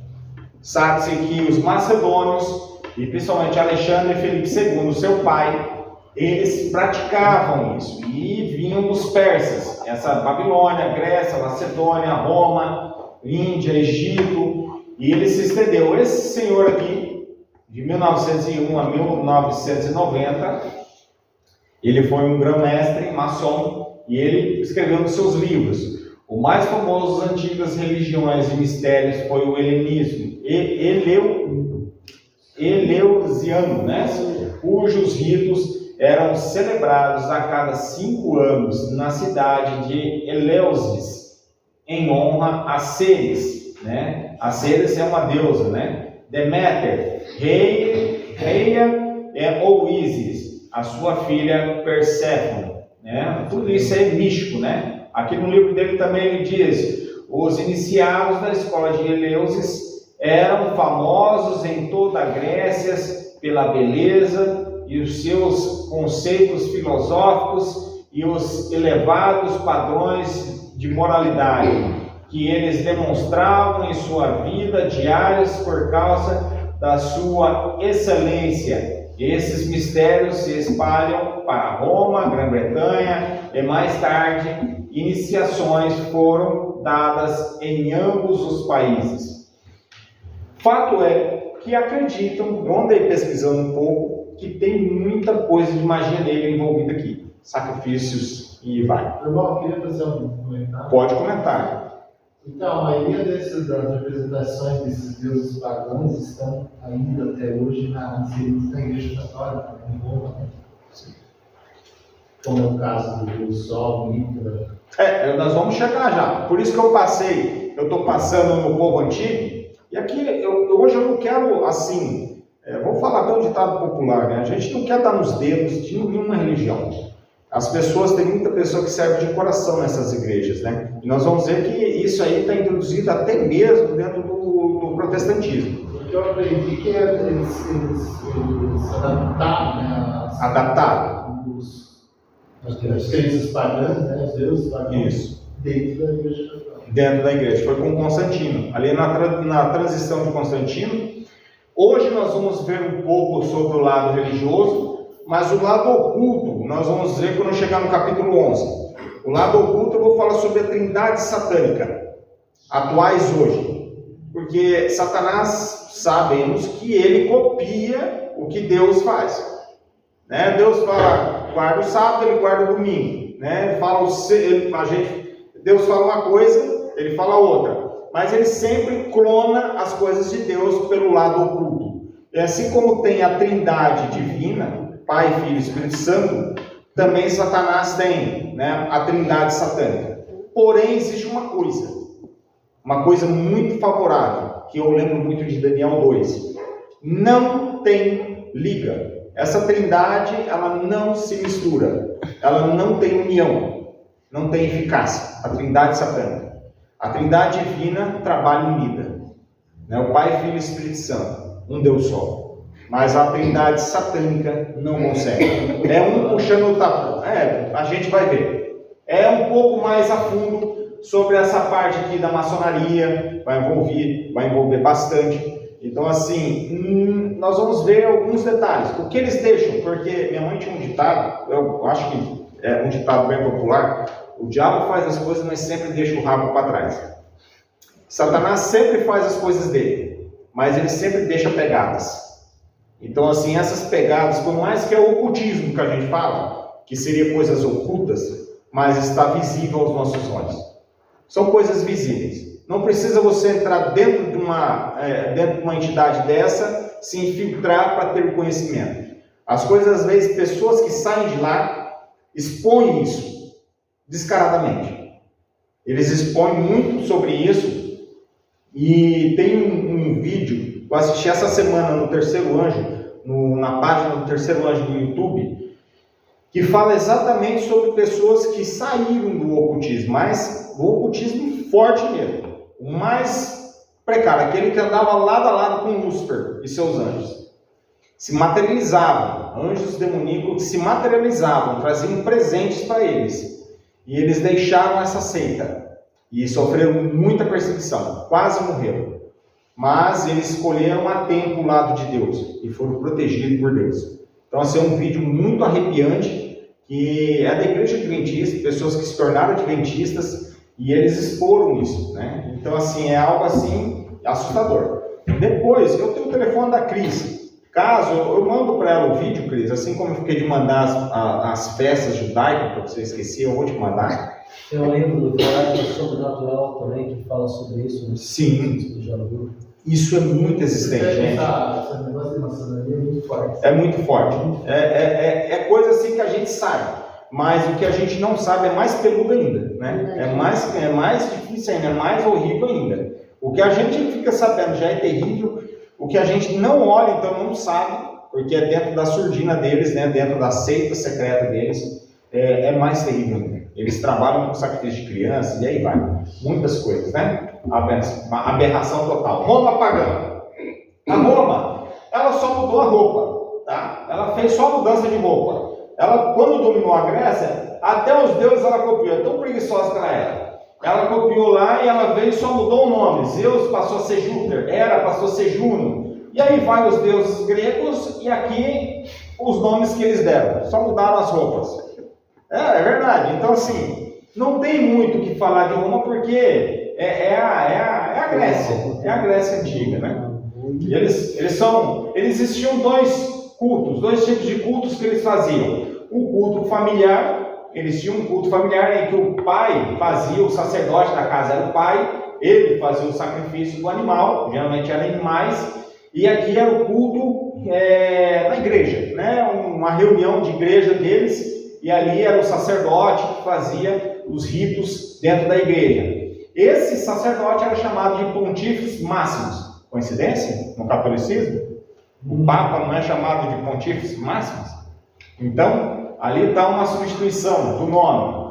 Sabe-se que os macedônios, e principalmente Alexandre e Felipe II, seu pai, eles praticavam isso. E vinham dos persas, essa Babilônia, Grécia, Macedônia, Roma, Índia, Egito, e ele se estendeu. Esse senhor aqui, de 1901 a 1990, ele foi um grão-mestre maçom e ele escreveu nos seus livros. O mais famoso das antigas religiões e mistérios foi o helenismo, eleusiano, né? Cujos ritos eram celebrados a cada 5 anos na cidade de Eleusis, em honra a Ceres, né? A Ceres é uma deusa, né? Deméter, reia ou Ísis, a sua filha Perséfone, né? Tudo isso é místico, né? Aqui no livro dele também ele diz: os iniciados da escola de Eleusis eram famosos em toda a Grécia pela beleza e os seus conceitos filosóficos e os elevados padrões de moralidade que eles demonstravam em sua vida diária por causa da sua excelência. Esses mistérios se espalham para Roma, Grã-Bretanha e mais tarde iniciações foram dadas em ambos os países. Fato é que acreditam, eu andei pesquisando um pouco, que tem muita coisa de magia negra envolvida aqui. Sacrifícios e vai. Irmão, eu queria fazer um comentário. Pode comentar. Então, a maioria das representações desses deuses pagãos estão ainda até hoje inseridos na Igreja Católica, em Roma. Como é o caso do Deus Sol, Mitra. Nós vamos chegar já. Por isso que eu estou passando no povo antigo. E aqui, hoje eu não quero, assim, vamos falar até um ditado popular, né? A gente não quer dar nos dedos de nenhuma religião. As pessoas, tem muita pessoa que serve de coração nessas igrejas, né? E nós vamos ver que isso aí está introduzido até mesmo dentro do protestantismo. Porque eu aprendi que eles adaptaram, né? Adaptaram. As crenças pagãs, né? Os deuses pagãos. Isso. Dentro da Igreja Católica. Dentro da igreja. Foi com Constantino. Ali na transição de Constantino. Hoje nós vamos ver um pouco sobre o lado religioso, mas o lado oculto nós vamos ver quando chegar no capítulo 11. O lado oculto eu vou falar sobre a trindade satânica, atuais hoje. Porque Satanás, sabemos que ele copia o que Deus faz. Né? Deus fala, guarda o sábado, ele guarda o domingo. Né? Deus fala uma coisa, ele fala outra. Mas ele sempre clona as coisas de Deus pelo lado oculto. E assim como tem a trindade divina, Pai, Filho e Espírito Santo, também Satanás tem, né, a trindade satânica. Porém, existe uma coisa muito favorável, que eu lembro muito de Daniel 2. Não tem liga. Essa trindade, ela não se mistura. Ela não tem união. Não tem eficácia. A trindade satânica. A trindade divina trabalha unida. Né? O Pai, Filho e Espírito Santo. Um Deus só. Mas a trindade satânica não consegue. É um puxando o tabu. A gente vai ver. É um pouco mais a fundo sobre essa parte aqui da maçonaria. Vai envolver bastante. Então, assim, nós vamos ver alguns detalhes. O que eles deixam, porque minha mãe tinha um ditado, eu acho que é um ditado bem popular: o diabo faz as coisas, mas sempre deixa o rabo para trás. Satanás sempre faz as coisas dele, mas ele sempre deixa pegadas. Então, assim, essas pegadas, por mais que é o ocultismo que a gente fala, que seria coisas ocultas, mas está visível aos nossos olhos. São coisas visíveis. Não precisa você entrar dentro de uma entidade dessa, se infiltrar para ter conhecimento. As coisas, às vezes, pessoas que saem de lá expõem isso descaradamente. Eles expõem muito sobre isso. E tem um vídeo, eu assisti essa semana no Terceiro Anjo, na página do Terceiro Anjo no YouTube, que fala exatamente sobre pessoas que saíram do ocultismo, mas o ocultismo forte mesmo. O mais precário, aquele que andava lado a lado com Lúcifer e seus anjos. Se materializavam, anjos demoníacos que se materializavam, traziam presentes para eles. E eles deixaram essa seita. E sofreram muita perseguição, quase morreram. Mas eles escolheram a tempo o lado de Deus e foram protegidos por Deus. Então, esse é um vídeo muito arrepiante, que é da igreja adventista, pessoas que se tornaram adventistas, e eles exporam isso, né? Então, assim, é algo assim assustador. Depois, eu tenho o telefone da Cris. Caso, eu mando para ela o vídeo, Cris, assim como eu fiquei de mandar as festas judaicas, para você esquecer, eu vou te mandar. Tem um livro do Caráter Sobrenatural também que fala sobre isso. Né? Sim. Isso é muito existente, gente. Esse negócio de maçonaria é muito forte. É muito forte. É coisa assim que a gente sabe, mas o que a gente não sabe é mais peludo ainda, né? É mais difícil ainda, é mais horrível ainda. O que a gente fica sabendo já é terrível, o que a gente não olha, então não sabe, porque é dentro da surdina deles, né? Dentro da seita secreta deles, é mais terrível ainda. Eles trabalham com sacrifício de crianças e aí vai. Muitas coisas, né? Aberração total. Roma pagã. A Roma, ela só mudou a roupa, tá? Ela fez só a mudança de roupa. Ela, quando dominou a Grécia, até os deuses ela copiou. Tão preguiçosa que ela era. Ela copiou lá e ela veio e só mudou o nome. Zeus passou a ser Júpiter, Hera passou a ser Juno. E aí vai os deuses gregos e aqui os nomes que eles deram. Só mudaram as roupas. É verdade. Então, assim, não tem muito o que falar de Roma porque é a Grécia. É a Grécia antiga, né? E existiam dois tipos de cultos que eles faziam. O culto familiar. Eles tinham um culto familiar em que o pai fazia, o sacerdote da casa era o pai, ele fazia o sacrifício do animal, geralmente eram animais, e aqui era o culto na igreja, né? Uma reunião de igreja deles, e ali era o sacerdote que fazia os ritos dentro da igreja. Esse sacerdote era chamado de pontífices máximos. Coincidência? No catolicismo? O Papa não é chamado de pontífices máximos? Então, ali está uma substituição do nome.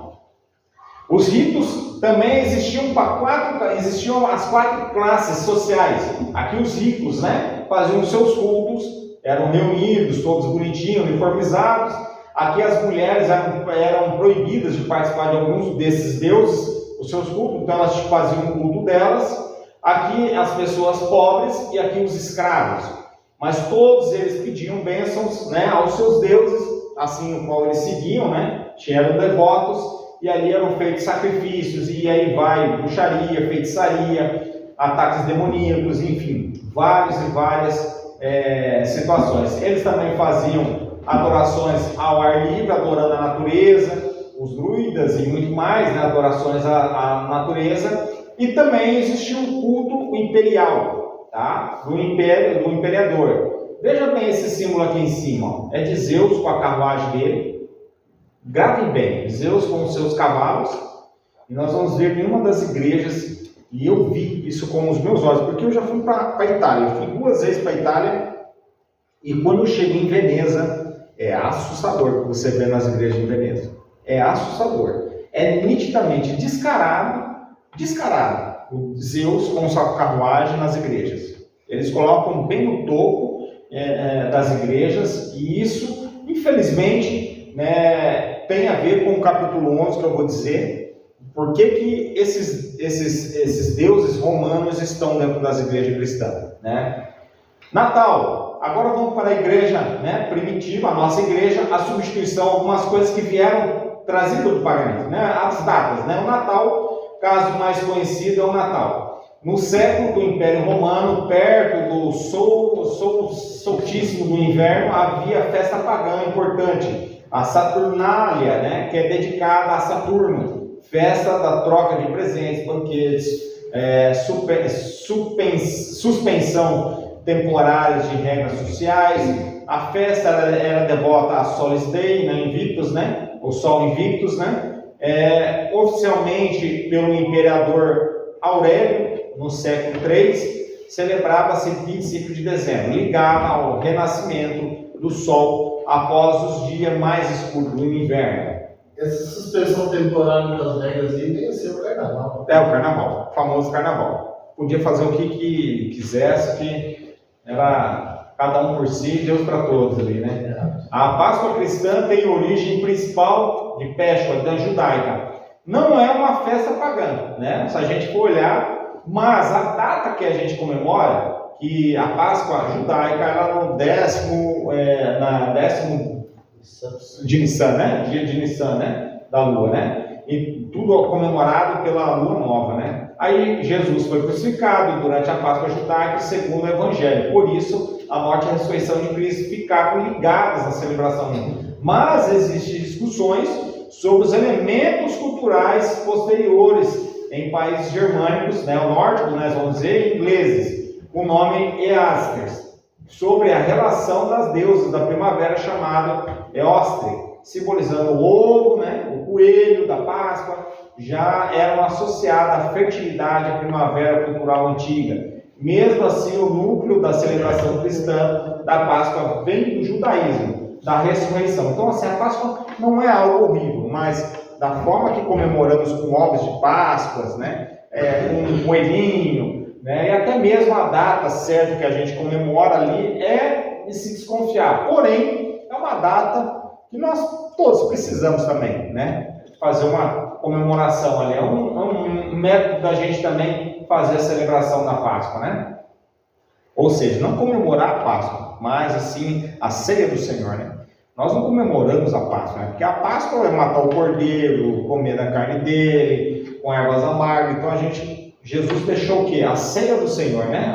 Os ritos também existiam as 4 classes sociais. Aqui os ricos, né, faziam seus cultos, eram reunidos, todos bonitinhos, uniformizados. Aqui as mulheres eram proibidas de participar de alguns desses deuses, os seus cultos, então elas faziam o culto delas. Aqui as pessoas pobres e aqui os escravos. Mas todos eles pediam bênçãos, né, aos seus deuses, assim o qual eles seguiam, né? Eram devotos, e ali eram feitos sacrifícios, e aí vai bruxaria, feitiçaria, ataques demoníacos, enfim, várias e várias situações. Eles também faziam adorações ao ar livre, adorando a natureza, os druidas e muito mais, né? Adorações à natureza, e também existia um culto imperial, tá? Do imperador. Veja bem esse símbolo aqui em cima, ó. É de Zeus com a carruagem dele. Gravem bem, Zeus com os seus cavalos. E nós vamos ver em uma das igrejas, e eu vi isso com os meus olhos, porque eu já fui para a Itália. Eu fui 2 vezes para a Itália, e quando eu cheguei em Veneza, é assustador o que você vê nas igrejas de Veneza. É assustador. É nitidamente descarado, o Zeus com sua carruagem nas igrejas. Eles colocam bem no topo das igrejas, e isso, infelizmente, né, tem a ver com o capítulo 11 que eu vou dizer, por que esses deuses romanos estão dentro das igrejas cristãs, né? Natal, agora vamos para a igreja, né, primitiva, a nossa igreja, a substituição, algumas coisas que vieram trazidas do paganismo, né, as datas, né, o Natal, caso mais conhecido é o Natal. No século do Império Romano, perto do solstício do inverno, havia festa pagã importante, a Saturnália, né, que é dedicada a Saturno, festa da troca de presentes, banquetes, suspensão temporárias de regras sociais. A festa era devota a Solis Dei, né, Invictus, né, o Sol Invictus, né, oficialmente pelo imperador Aurélio, no século III, celebrava-se 25 de dezembro, ligada ao renascimento do Sol após os dias mais escuros do inverno. Essa suspensão temporária das regras aí tem que ser o carnaval. É o carnaval, o famoso carnaval. Podia fazer o que quisesse, que era cada um por si, Deus para todos ali, né? A Páscoa cristã tem origem principal de Páscoa, da judaica. Não é uma festa pagã, né? Se a gente for olhar, mas a data que a gente comemora, que a Páscoa judaica, ela no décimo de Nissan, né? Dia de Nissan, né? Da lua, né? E tudo comemorado pela lua nova, né? Aí Jesus foi crucificado durante a Páscoa judaica, segundo o Evangelho. Por isso, a morte e a ressurreição de Cristo ficaram ligadas na celebração. Mas existem discussões sobre os elementos culturais posteriores em países germânicos, né, o nórdico, nós vamos dizer, ingleses, com o nome Easter, sobre a relação das deusas da primavera chamada Eostre, simbolizando o ovo, né, o coelho da Páscoa, já eram associadas à fertilidade, à primavera cultural antiga. Mesmo assim, o núcleo da celebração cristã da Páscoa vem do judaísmo, da ressurreição. Então, assim, a Páscoa não é algo horrível, mas da forma que comemoramos com ovos de Páscoas, né, com um coelhinho, né, e até mesmo a data certa que a gente comemora ali é de se desconfiar. Porém, é uma data que nós todos precisamos também, né, fazer uma comemoração ali. É um método da gente também fazer a celebração da Páscoa, né? Ou seja, não comemorar a Páscoa, mas assim a ceia do Senhor, né? Nós não comemoramos a Páscoa, né? Porque a Páscoa é matar o cordeiro, comer da carne dele, com ervas amargas. Então Jesus deixou o quê? A ceia do Senhor, né?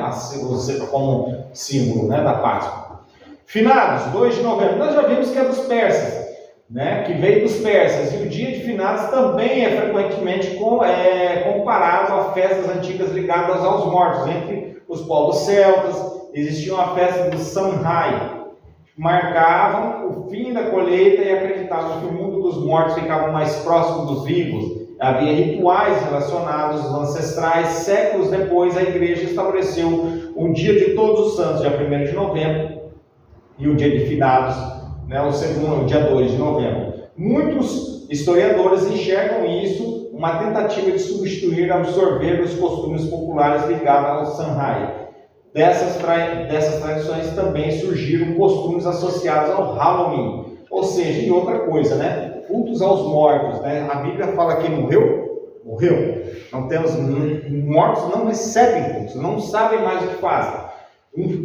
Como símbolo, né, da Páscoa. Finados, 2 de novembro. Nós já vimos que é dos persas, né? Que veio dos persas. E o dia de finados também é frequentemente comparado a festas antigas ligadas aos mortos. Entre os povos celtas, existia uma festa do Samhain, marcavam o fim da colheita e acreditavam que o mundo dos mortos ficava mais próximo dos vivos. Havia rituais relacionados aos ancestrais. Séculos depois, a igreja estabeleceu o dia de Todos os Santos, dia 1º de novembro, e o dia de finados, né, o dia 2 de novembro. Muitos historiadores enxergam isso uma tentativa de substituir, absorver os costumes populares ligados ao Samhain. Dessas tradições também surgiram costumes associados ao Halloween, ou seja, e outra coisa, né? Cultos aos mortos, né? A Bíblia fala que morreu. Não temos mortos, não recebem cultos, não sabem mais o que fazem.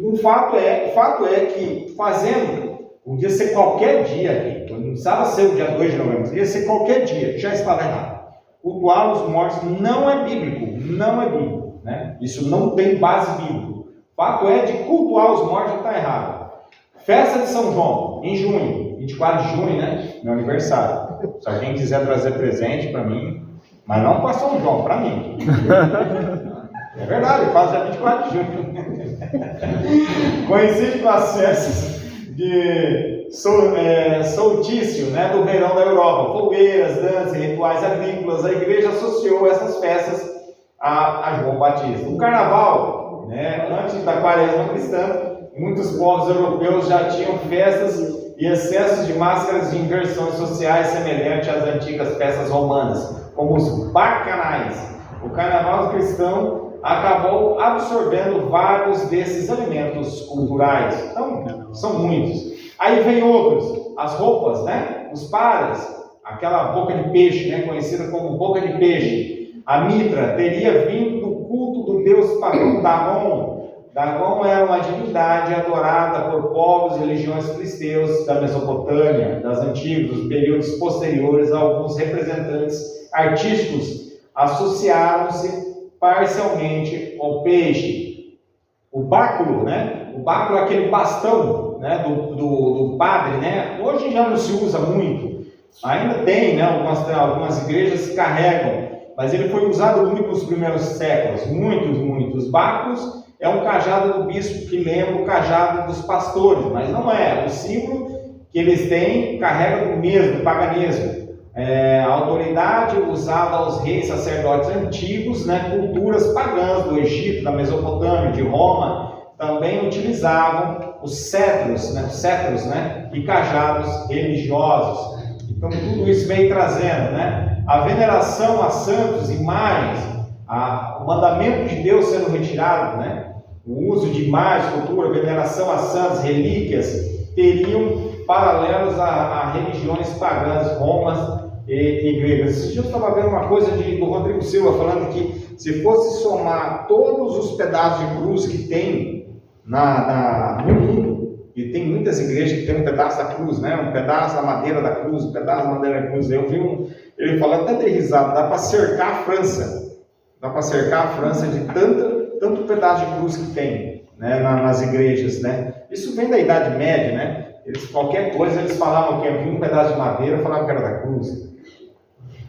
O fato é que fazendo, podia ser qualquer dia aqui, não precisava ser o dia 2 de novembro, podia ser qualquer dia, já estava errado. Cultuar os mortos não é bíblico, né? Isso não tem base bíblica. O fato é de cultuar os mortos está errado. Festa de São João, em junho, 24 de junho, né? Meu aniversário. Se alguém quiser trazer presente para mim, mas não para São João, para mim. É verdade, faz dia 24 de junho. Coincide com as festas de solstício, né, do verão da Europa. Fogueiras, danças, rituais agrícolas. A igreja associou essas festas a João Batista. O carnaval, né, antes da quaresma cristã, muitos povos europeus já tinham festas e excessos de máscaras de inversões sociais semelhantes às antigas festas romanas, como os bacanais. O carnaval cristão acabou absorvendo vários desses elementos culturais. Então, são muitos. Aí vem outros, as roupas, né? Os paras, aquela boca de peixe, né? Conhecida como boca de peixe. A mitra teria vindo do culto do deus pagão Dagon. Dagon era uma divindade adorada por povos e religiões filisteus da Mesopotâmia, das antigas, dos períodos posteriores. Alguns representantes artísticos associaram-se parcialmente ao peixe. O báculo, né? O báculo é aquele bastão, né, do padre, né? Hoje já não se usa muito. Ainda tem, né? Algumas igrejas carregam, mas ele foi usado muito nos primeiros séculos. Muitos. Báculos é um cajado do bispo que lembra o cajado dos pastores, mas não é. O símbolo que eles têm carrega do mesmo, do paganismo. A autoridade usada aos reis sacerdotes antigos, né, culturas pagãs do Egito, da Mesopotâmia, de Roma, também utilizavam os cetros, né, e cajados religiosos. Então tudo isso vem trazendo, né, a veneração a santos, imagens, o mandamento de Deus sendo retirado, né, o uso de imagens, cultura, veneração a santos, relíquias, teriam paralelos a religiões pagãs, romas e gregas. Esse dia eu estava vendo uma coisa do Rodrigo Silva, falando que se fosse somar todos os pedaços de cruz que tem no mundo, e tem muitas igrejas que tem um pedaço da cruz, né? Um pedaço da madeira da cruz, um pedaço da madeira da cruz. Eu vi ele falando, até dei risada, dá para cercar a França. Dá para cercar a França de tanto pedaço de cruz que tem. né, nas igrejas, né? Isso vem da Idade Média, né? Qualquer coisa eles falavam que havia um pedaço de madeira, falavam que era da cruz.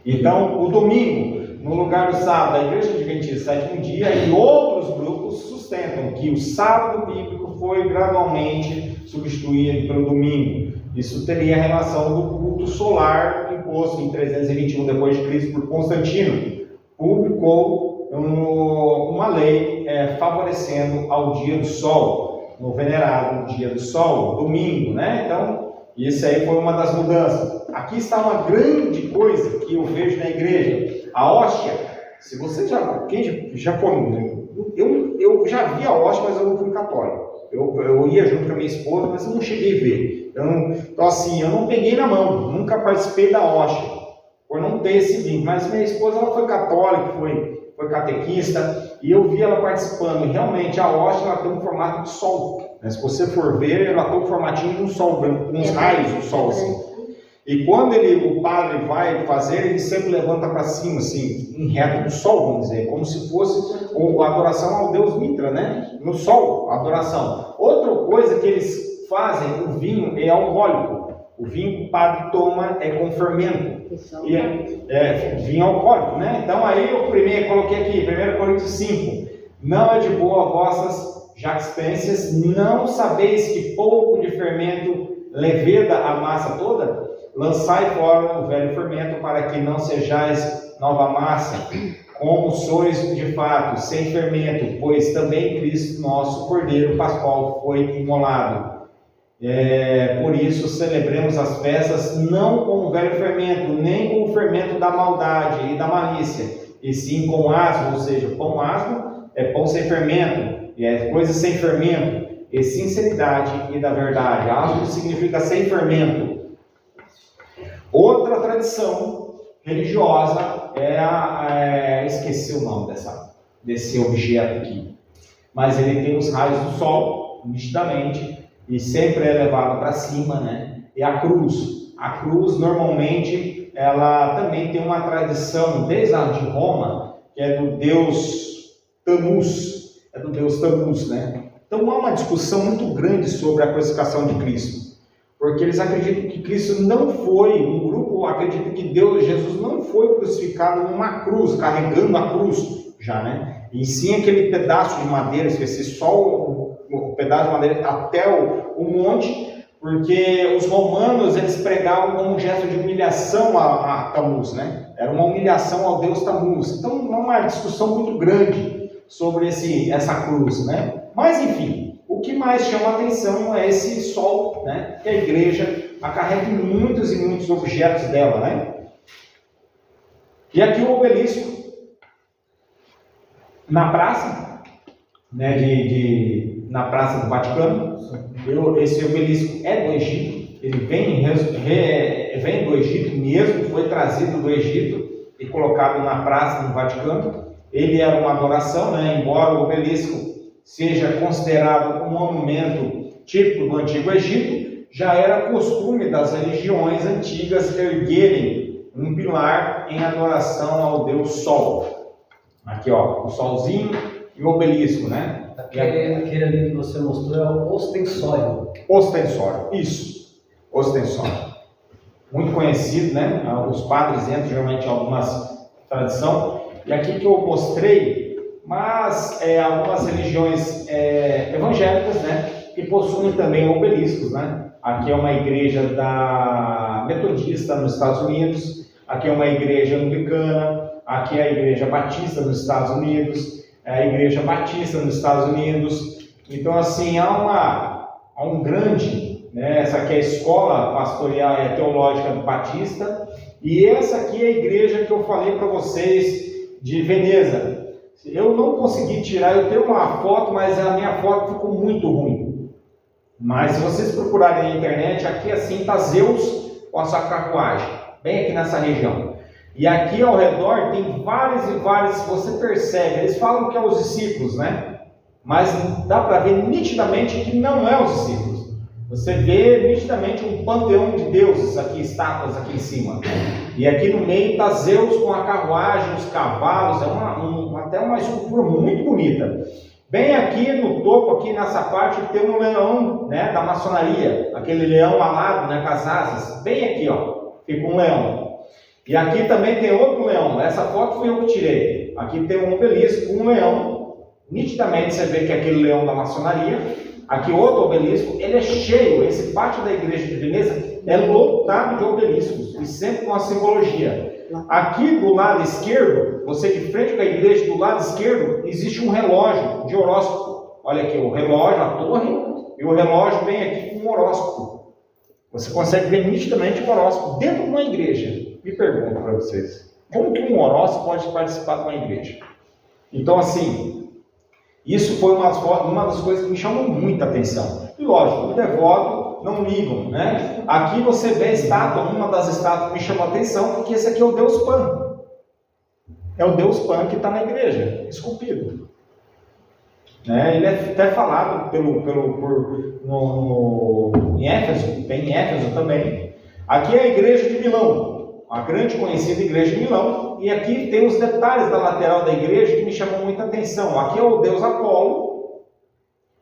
Então, o domingo, no lugar do sábado, a Igreja Adventista sétimo dia e outros grupos sustentam que o sábado bíblico foi gradualmente substituído pelo domingo. Isso teria relação do culto solar imposto em 321 depois de Cristo por Constantino. Publicou uma lei favorecendo ao dia do sol, no venerado dia do sol, domingo, né? Então, isso aí foi uma das mudanças. Aqui está uma grande coisa que eu vejo na igreja, a hóstia. Se você quem já foi, eu já vi a hóstia, mas eu não fui católico. Eu ia junto com a minha esposa, mas eu não cheguei a ver. Então assim, eu não peguei na mão, nunca participei da hóstia, por não ter esse vínculo. Mas minha esposa, ela foi católica, foi catequista, e eu vi ela participando. E realmente a hóstia, ela tem um formato de sol, né? Se você for ver, ela tem um formatinho de um sol branco, com uns raios do sol assim. E quando o padre vai fazer, ele sempre levanta para cima, assim, em reto do sol, vamos dizer, como se fosse a adoração ao Deus Mitra, né? No sol, a adoração. Outra coisa que eles fazem, o vinho é alcoólico. O vinho que o padre toma é com fermento. Vinho alcoólico, né? Então aí eu coloquei aqui, 1 Coríntios 5. Não é de boa vossas jaxpências, não sabeis que pouco de fermento leveda a massa toda? Lançai fora o velho fermento, para que não sejais nova massa, como sois de fato, sem fermento, pois também Cristo, nosso Cordeiro Pascual, foi imolado. Por isso celebremos as festas não com o velho fermento, nem com o fermento da maldade e da malícia, e sim com asmo, ou seja, pão asmo é pão sem fermento, e é coisa sem fermento, e sinceridade e da verdade. Asmo significa sem fermento. Outra tradição religiosa esqueci o nome desse objeto aqui, mas ele tem os raios do sol, nitidamente, e sempre é levado para cima, né? E a cruz. A cruz, normalmente, ela também tem uma tradição, desde a de Roma, que é do deus Tammuz, né? Então há uma discussão muito grande sobre a crucificação de Cristo. Porque eles acreditam que Cristo não foi, um grupo acredita que Jesus não foi crucificado numa cruz, carregando a cruz, já, né? E sim aquele pedaço de madeira, esqueci só o pedaço de madeira até o monte, porque os romanos, eles pregavam como um gesto de humilhação a Tammuz, né? Era uma humilhação ao deus Tammuz. Então, uma discussão muito grande sobre essa cruz, né? Mas, enfim, o que mais chama a atenção é esse sol, né? Que a igreja acarreta muitos e muitos objetos dela, né? E aqui o obelisco, na praça, né? Na Praça do Vaticano. Esse obelisco é do Egito, ele vem do Egito mesmo, foi trazido do Egito e colocado na Praça do Vaticano. Ele era uma adoração, né? Embora o obelisco seja considerado um monumento típico do Antigo Egito, já era costume das religiões antigas erguerem um pilar em adoração ao Deus Sol. Aqui, ó, o solzinho e o obelisco, né? Aquele ali que você mostrou é o ostensório. Ostensório, isso. Ostensório. Muito conhecido, né? Os padres entram geralmente em algumas tradições. E aqui que eu mostrei, mas algumas religiões evangélicas, né? Que possuem também obeliscos, né? Aqui é uma igreja da Metodista nos Estados Unidos. Aqui é uma igreja anglicana. Aqui é a igreja batista nos Estados Unidos. A igreja batista nos Estados Unidos. Então, assim, há um grande, né? Essa aqui é a escola pastoral e teológica batista, e essa aqui é a igreja que eu falei para vocês de Veneza. Eu não consegui tirar, eu tenho uma foto, mas a minha foto ficou muito ruim. Mas se vocês procurarem na internet, aqui assim está Zeus com a sua carruagem, bem aqui nessa região. E aqui ao redor tem vários e vários, você percebe, eles falam que é os discípulos, né? Mas dá para ver nitidamente que não é os discípulos. Você vê nitidamente um panteão de deuses aqui, estátuas aqui em cima. E aqui no meio está Zeus com a carruagem, os cavalos, até uma escultura muito bonita. Bem aqui no topo, aqui nessa parte, tem um leão, né, da maçonaria, aquele leão alado, né, com as asas, bem aqui, ó, fica um leão. E aqui também tem outro leão, essa foto foi eu que tirei. Aqui tem um obelisco, um leão, nitidamente você vê que é aquele leão da maçonaria. Aqui outro obelisco, ele é cheio, esse pátio da igreja de Veneza é lotado de obeliscos, e sempre com a simbologia. Aqui do lado esquerdo, você de frente com a igreja, do lado esquerdo, existe um relógio de horóscopo. Olha aqui, o relógio, a torre, e o relógio vem aqui com um horóscopo. Você consegue ver nitidamente o horóscopo dentro de uma igreja. Me pergunto para vocês, como que um horóscopo pode participar de uma igreja? Então, assim, isso foi uma das coisas que me chamou muita atenção. E lógico, o devoto não ligam, né? Aqui você vê a estátua, uma das estátuas que me chamou a atenção, porque esse aqui é o Deus Pan. É o Deus Pan que está na igreja, esculpido. Ele é até falado em Éfeso, tem em Éfeso também. Aqui é a igreja de Milão, a grande conhecida igreja de Milão, e aqui tem os detalhes da lateral da igreja que me chamam muita atenção. Aqui é o Deus Apolo,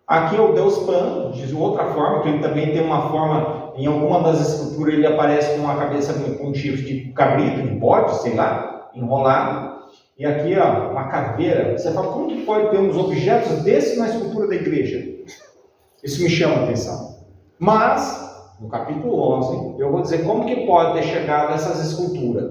aqui é o Deus Pan, de outra forma, que ele também tem uma forma, em alguma das esculturas ele aparece com uma cabeça com um chifre de cabrito, de bode, sei lá, enrolado. E aqui, ó, uma caveira. Você fala, como que pode ter uns objetos desses na escultura da igreja? Isso me chama a atenção. Mas, no capítulo 11, eu vou dizer como que pode ter chegado essas esculturas,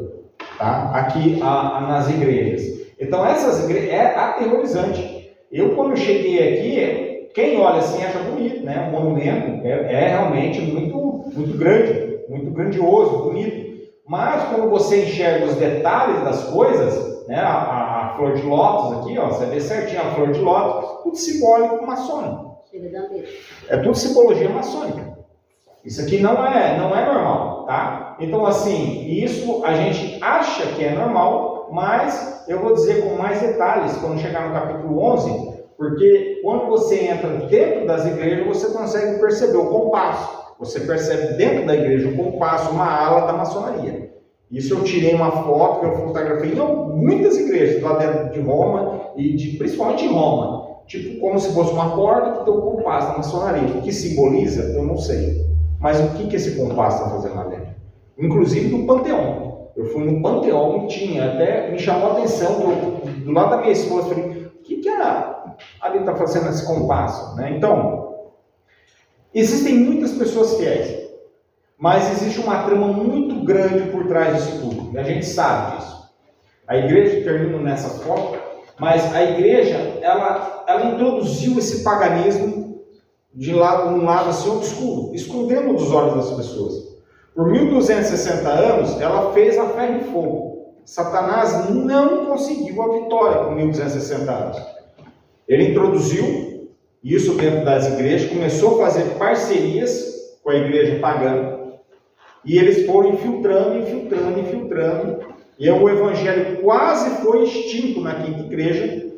tá? Aqui nas igrejas. Então, essas igrejas é aterrorizante. Eu, quando cheguei aqui, quem olha assim acha bonito, né? O monumento é realmente muito grande, muito grandioso, bonito. Mas, quando você enxerga os detalhes das coisas, né, a flor de lótus aqui, ó, você vê certinho a flor de lótus, tudo simbólico maçônico. É tudo simbologia maçônica. Isso aqui não é normal, tá? Então, assim, isso a gente acha que é normal, mas eu vou dizer com mais detalhes quando chegar no capítulo 11, porque quando você entra dentro das igrejas, você consegue perceber o compasso. Você percebe dentro da igreja o compasso, uma ala da maçonaria. Isso eu tirei uma foto que eu fotografei em muitas igrejas lá dentro de Roma, principalmente em Roma. Tipo, como se fosse uma porta que tem um compasso da maçonaria. O que simboliza, eu não sei. Mas o que esse compasso está fazendo lá dentro? Inclusive no Panteão. Eu fui no Panteão e tinha, até me chamou a atenção, do lado da minha esposa, eu falei, o que ali está fazendo esse compasso? Né? Então, existem muitas pessoas fiéis. Mas existe uma trama muito grande por trás disso tudo. E a gente sabe disso. A igreja, termina nessa foto, mas a igreja, ela introduziu esse paganismo de um lado assim obscuro, escondendo dos olhos das pessoas. Por 1260 anos, ela fez a ferro e fogo. Satanás não conseguiu a vitória por 1260 anos. Ele introduziu isso dentro das igrejas, começou a fazer parcerias com a igreja pagã, e eles foram infiltrando, e o evangelho quase foi extinto na quinta igreja.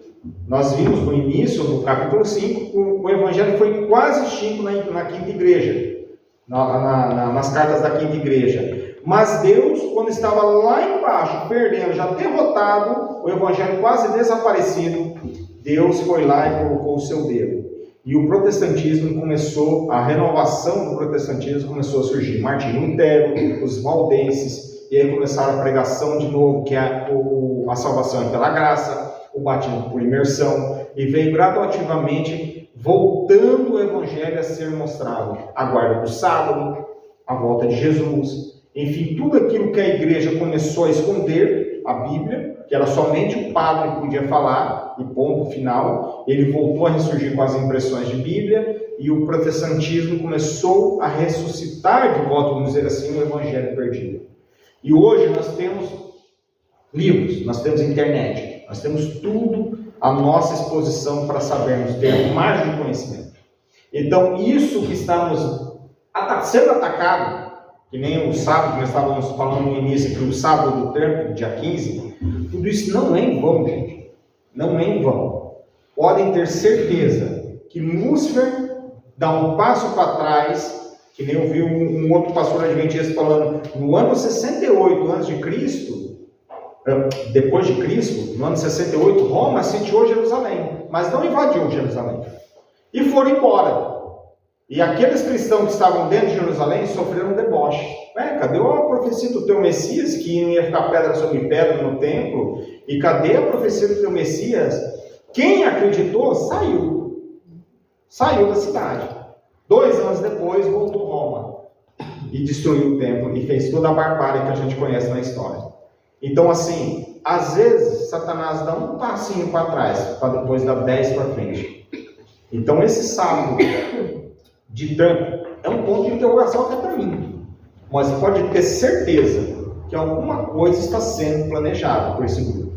Nós vimos no início, no capítulo 5, o evangelho foi quase extinto na quinta igreja, nas cartas da quinta igreja. Mas Deus, quando estava lá embaixo, perdendo, já derrotado, o evangelho quase desaparecido, Deus foi lá e colocou o seu dedo. E o protestantismo começou, a renovação do protestantismo começou a surgir. Martinho Lutero, os valdenses, e aí começaram a pregação de novo, que é a salvação é pela graça, o batismo por imersão, e veio gradativamente voltando o evangelho a ser mostrado. A guarda do sábado, a volta de Jesus, enfim, tudo aquilo que a igreja começou a esconder, a Bíblia, que era somente o padre que podia falar, e ponto final, ele voltou a ressurgir com as impressões de Bíblia, e o protestantismo começou a ressuscitar de volta, vamos dizer assim, o evangelho perdido. E hoje nós temos livros, nós temos internet, nós temos tudo à nossa exposição para sabermos, ter mais de conhecimento. Então, isso que estamos sendo atacado, que nem o sábado, que nós estávamos falando no início, que o sábado do tempo, dia 15, tudo isso não é em vão, gente. Não é em vão. Podem ter certeza que Lúcifer dá um passo para trás, que nem eu vi um outro pastor adventista falando, no ano 68 a.C., depois de Cristo, no ano 68, Roma sitiou Jerusalém, mas não invadiu Jerusalém. E foram embora. E aqueles cristãos que estavam dentro de Jerusalém sofreram um deboche. Cadê a profecia do teu Messias, que ia ficar pedra sobre pedra no templo? E cadê a profecia do teu Messias? Quem acreditou, saiu da cidade. 2 anos depois, voltou a Roma e destruiu o templo e fez toda a barbárie que a gente conhece na história. Então, assim, às vezes, Satanás dá um passinho para trás, para depois dar 10 para frente. Então, esse sábado de tanto é um ponto de interrogação até para mim. Mas você pode ter certeza que alguma coisa está sendo planejada por esse grupo.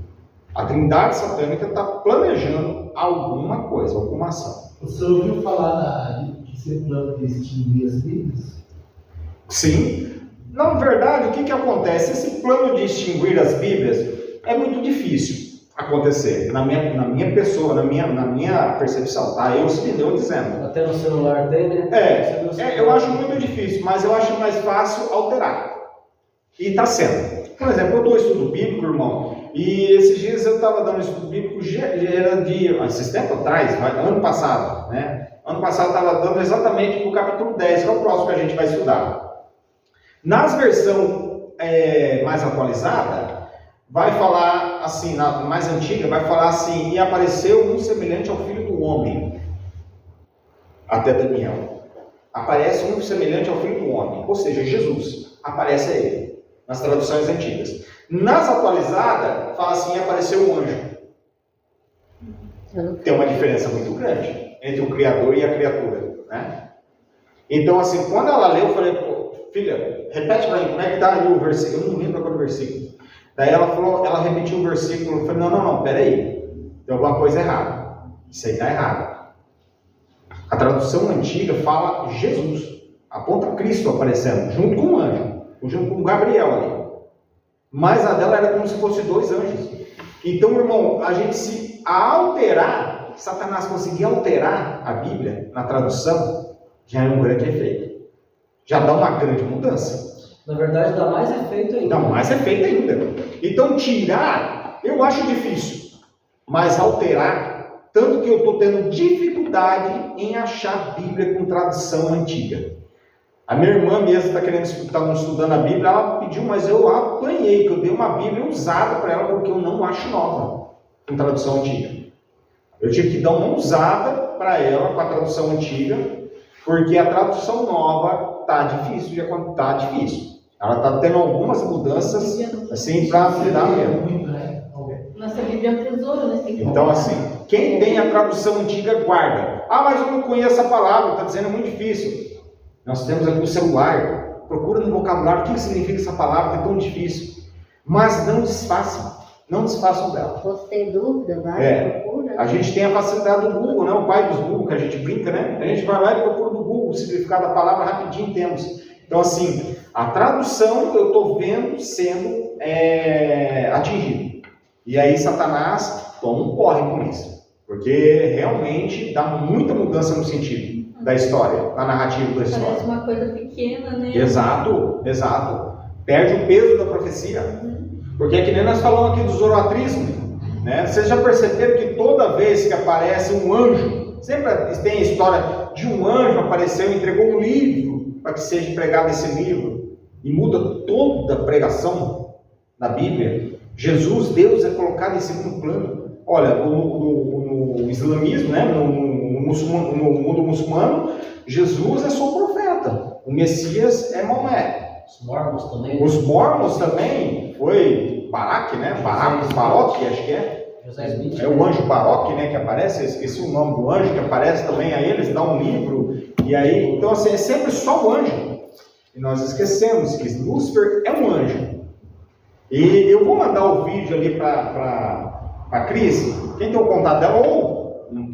A Trindade Satânica está planejando alguma coisa, alguma ação. O senhor ouviu falar que esse plano de extinguir as Bíblias? Sim. Na verdade, o que acontece? Esse plano de extinguir as Bíblias é muito difícil acontecer, na minha pessoa, na minha percepção, tá? Eu dizendo. Até no celular dele, né? Eu acho muito difícil, mas eu acho mais fácil alterar. E está sendo. Por exemplo, eu dou estudo bíblico, irmão, e esses dias eu estava dando estudo bíblico, era esses tempos atrás, ano passado, né? Ano passado eu estava dando exatamente para o capítulo 10, que é o próximo que a gente vai estudar. Nas versões mais atualizada, vai falar assim, na mais antiga, vai falar assim: e apareceu um semelhante ao Filho do Homem, até Daniel. Aparece um semelhante ao Filho do Homem, ou seja, Jesus, aparece a ele, nas traduções antigas. Nas atualizadas, fala assim: e apareceu um anjo. Tem uma diferença muito grande entre o Criador e a criatura, né? Então, assim, quando ela leu, eu falei: pô, filha, repete para mim, como é que está aí o versículo? Eu não lembro agora o versículo. Daí ela repetiu o versículo, eu falei: não, peraí, tem alguma coisa errada, isso aí está errado. A tradução antiga fala Jesus, aponta Cristo aparecendo, junto com um anjo, junto com Gabriel ali. Mas a dela era como se fosse 2 anjos. Então, irmão, a alterar, Satanás conseguir alterar a Bíblia na tradução, já é um grande efeito. Já dá uma grande mudança. Na verdade, dá mais efeito ainda. Dá mais efeito ainda. Então, tirar, eu acho difícil. Mas alterar, tanto que eu estou tendo dificuldade em achar Bíblia com tradução antiga. A minha irmã mesmo está estudando a Bíblia, ela pediu, mas eu apanhei, que eu dei uma Bíblia usada para ela, porque eu não acho nova, com tradução antiga. Eu tive que dar uma usada para ela, com a tradução antiga, porque a tradução nova está difícil. Ela está tendo algumas mudanças, assim, para mudar mesmo. Nossa Bíblia é um tesouro, né? Então, assim, quem tem a tradução antiga, guarda. Ah, mas eu não conheço a palavra, está dizendo, é muito difícil. Nós temos aqui o celular, procura no vocabulário o que significa essa palavra, que é tão difícil. Mas não desfaçam dela. Se você tem dúvida, vai, procura. A gente tem a facilidade do Google, né? O pai dos Google, que a gente brinca, né? A gente vai lá e procura no Google o significado da palavra, rapidinho temos. Então, assim, a tradução eu estou vendo sendo atingida. E aí Satanás toma um porre com isso. Porque realmente dá muita mudança no sentido da história, da narrativa da história. Parece uma coisa pequena, né? Exato. Perde o peso da profecia. Porque é que nem nós falamos aqui do zoroatrismo, né? Vocês já perceberam que toda vez que aparece um anjo, sempre tem a história de um anjo apareceu e entregou um livro para que seja pregado esse livro, e muda toda a pregação da Bíblia. Jesus, Deus, é colocado em segundo plano. Olha, no islamismo, né? no mundo muçulmano, Jesus é só o profeta, o Messias é Maomé. Os mormons também foi Barak, né? Baroque, acho que é. José Smith. É o anjo Baroque, né? Que aparece. Eu esqueci o nome do anjo que aparece também a eles, dá um livro. E aí, então assim, é sempre só o anjo. E nós esquecemos que Lúcifer é um anjo. E eu vou mandar o vídeo ali para Cris. Quem tem o contato dela ou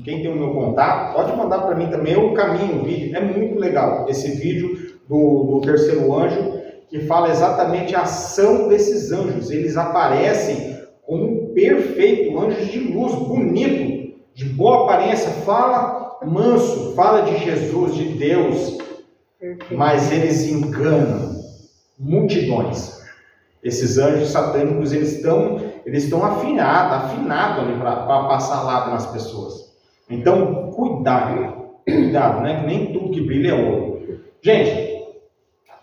quem tem o meu contato, pode mandar para mim também. Eu caminho o vídeo. É muito legal esse vídeo do terceiro anjo, que fala exatamente a ação desses anjos. Eles aparecem como perfeito, anjos de luz, bonito, de boa aparência, fala manso, fala de Jesus, de Deus, mas eles enganam multidões. Esses anjos satânicos, eles estão afinados ali para passar lábio nas pessoas. Então, cuidado, né? Que nem tudo que brilha é ouro. Gente,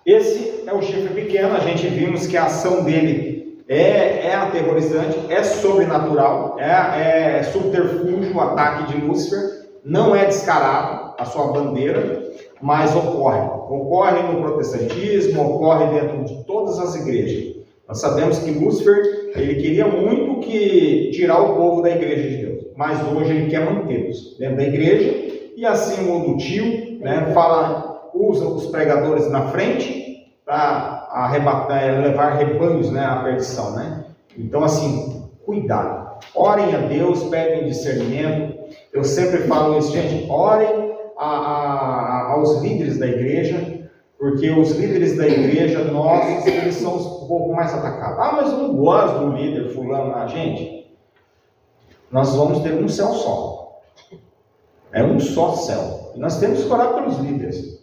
esse é o chifre pequeno. A gente vimos que a ação dele é aterrorizante, é sobrenatural, é subterfúgio, o ataque de Lúcifer. Não é descarado a sua bandeira, mas ocorre no protestantismo, ocorre dentro de todas as igrejas. Nós sabemos que Lúcifer, ele queria muito tirar o povo da igreja de Deus, mas hoje ele quer mantê-los dentro da igreja, e assim o tio, né, usa os pregadores na frente para levar rebanhos, né, à perdição, né? Então, assim, cuidado, orem a Deus, pedem discernimento. Eu sempre falo isso, gente, orem aos líderes da igreja, porque os líderes da igreja, eles são os pouco mais atacados. Mas eu não gosto do líder fulano lá. Gente, nós vamos ter um céu só. É um só céu. E nós temos que orar pelos líderes.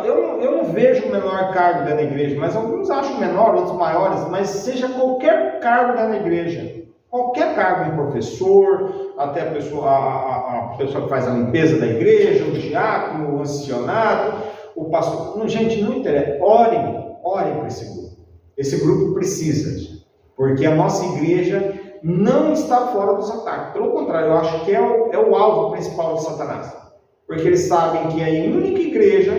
Eu não vejo o menor cargo dentro da igreja, mas alguns acham menor, outros maiores, mas seja qualquer cargo dentro da igreja. Qualquer cargo, um professor, até a pessoa que faz a limpeza da igreja, o diácono, o ancianato, o pastor. Gente, não interessa. Orem para esse grupo. Esse grupo precisa, porque a nossa igreja não está fora dos ataques. Pelo contrário, eu acho que é o alvo principal de Satanás. Porque eles sabem que é a única igreja,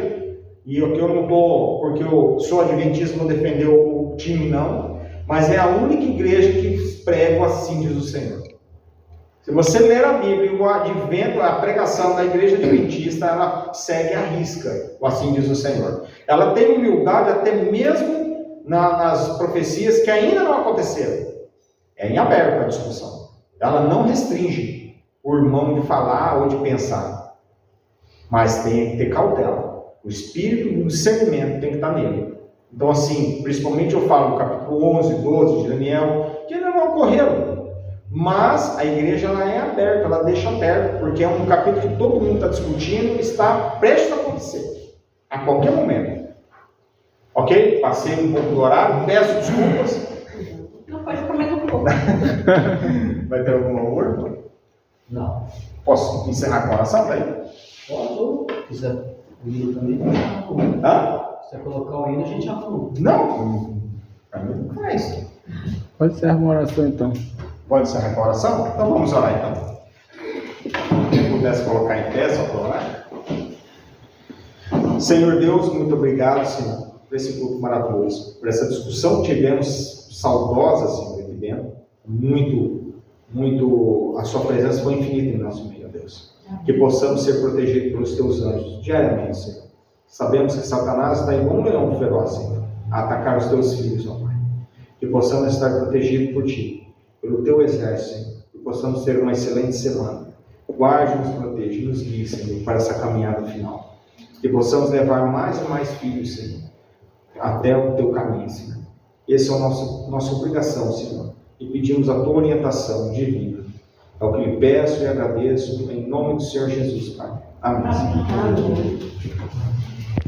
e eu não estou, porque eu sou adventista, não defendeu o time não, mas é a única igreja que prega assim diz o Senhor. Se você ler a Bíblia, o advento, a pregação da igreja adventista, ela segue à risca, o assim diz o Senhor. Ela tem humildade até mesmo nas profecias que ainda não aconteceram. É em aberto a discussão. Ela não restringe o irmão de falar ou de pensar. Mas tem que ter cautela. O espírito do discernimento tem que estar nele. Então, assim, principalmente eu falo no capítulo 11, 12 de Daniel, que ainda não ocorreram. Mas a igreja ela é aberta, ela deixa aberto, porque é um capítulo que todo mundo está discutindo, está prestes a acontecer, a qualquer momento. Ok? Passei um pouco do horário, peço desculpas. Não pode comer um pouco. Vai ter algum louvor? Não. Posso encerrar com a oração daí? Pode, se quiser o hino também. Se você colocar o hino, a gente arruma. Não, para mim não faz. Pode ser uma oração então. Pode encerrar com a oração? Então vamos orar então. Quem pudesse colocar em pé, só para orar. Senhor Deus, muito obrigado, Senhor, por esse grupo maravilhoso, por essa discussão que tivemos saudosa, Senhor, aqui dentro. A sua presença foi infinita em nosso meio, Deus. Que possamos ser protegidos pelos teus anjos diariamente, Senhor. Sabemos que Satanás está igual um leão feroz, Senhor, a atacar os teus filhos, ó Pai. Que possamos estar protegidos por Ti, pelo Teu exército, Senhor. Que possamos ter uma excelente semana. Guarde-nos, proteja e nos guie, Senhor, para essa caminhada final. Que possamos levar mais e mais filhos, Senhor, até o Teu caminho, Senhor. Essa é a nossa obrigação, Senhor. E pedimos a Tua orientação divina. É o que lhe peço e agradeço, em nome do Senhor Jesus, Pai. Amém. Amém.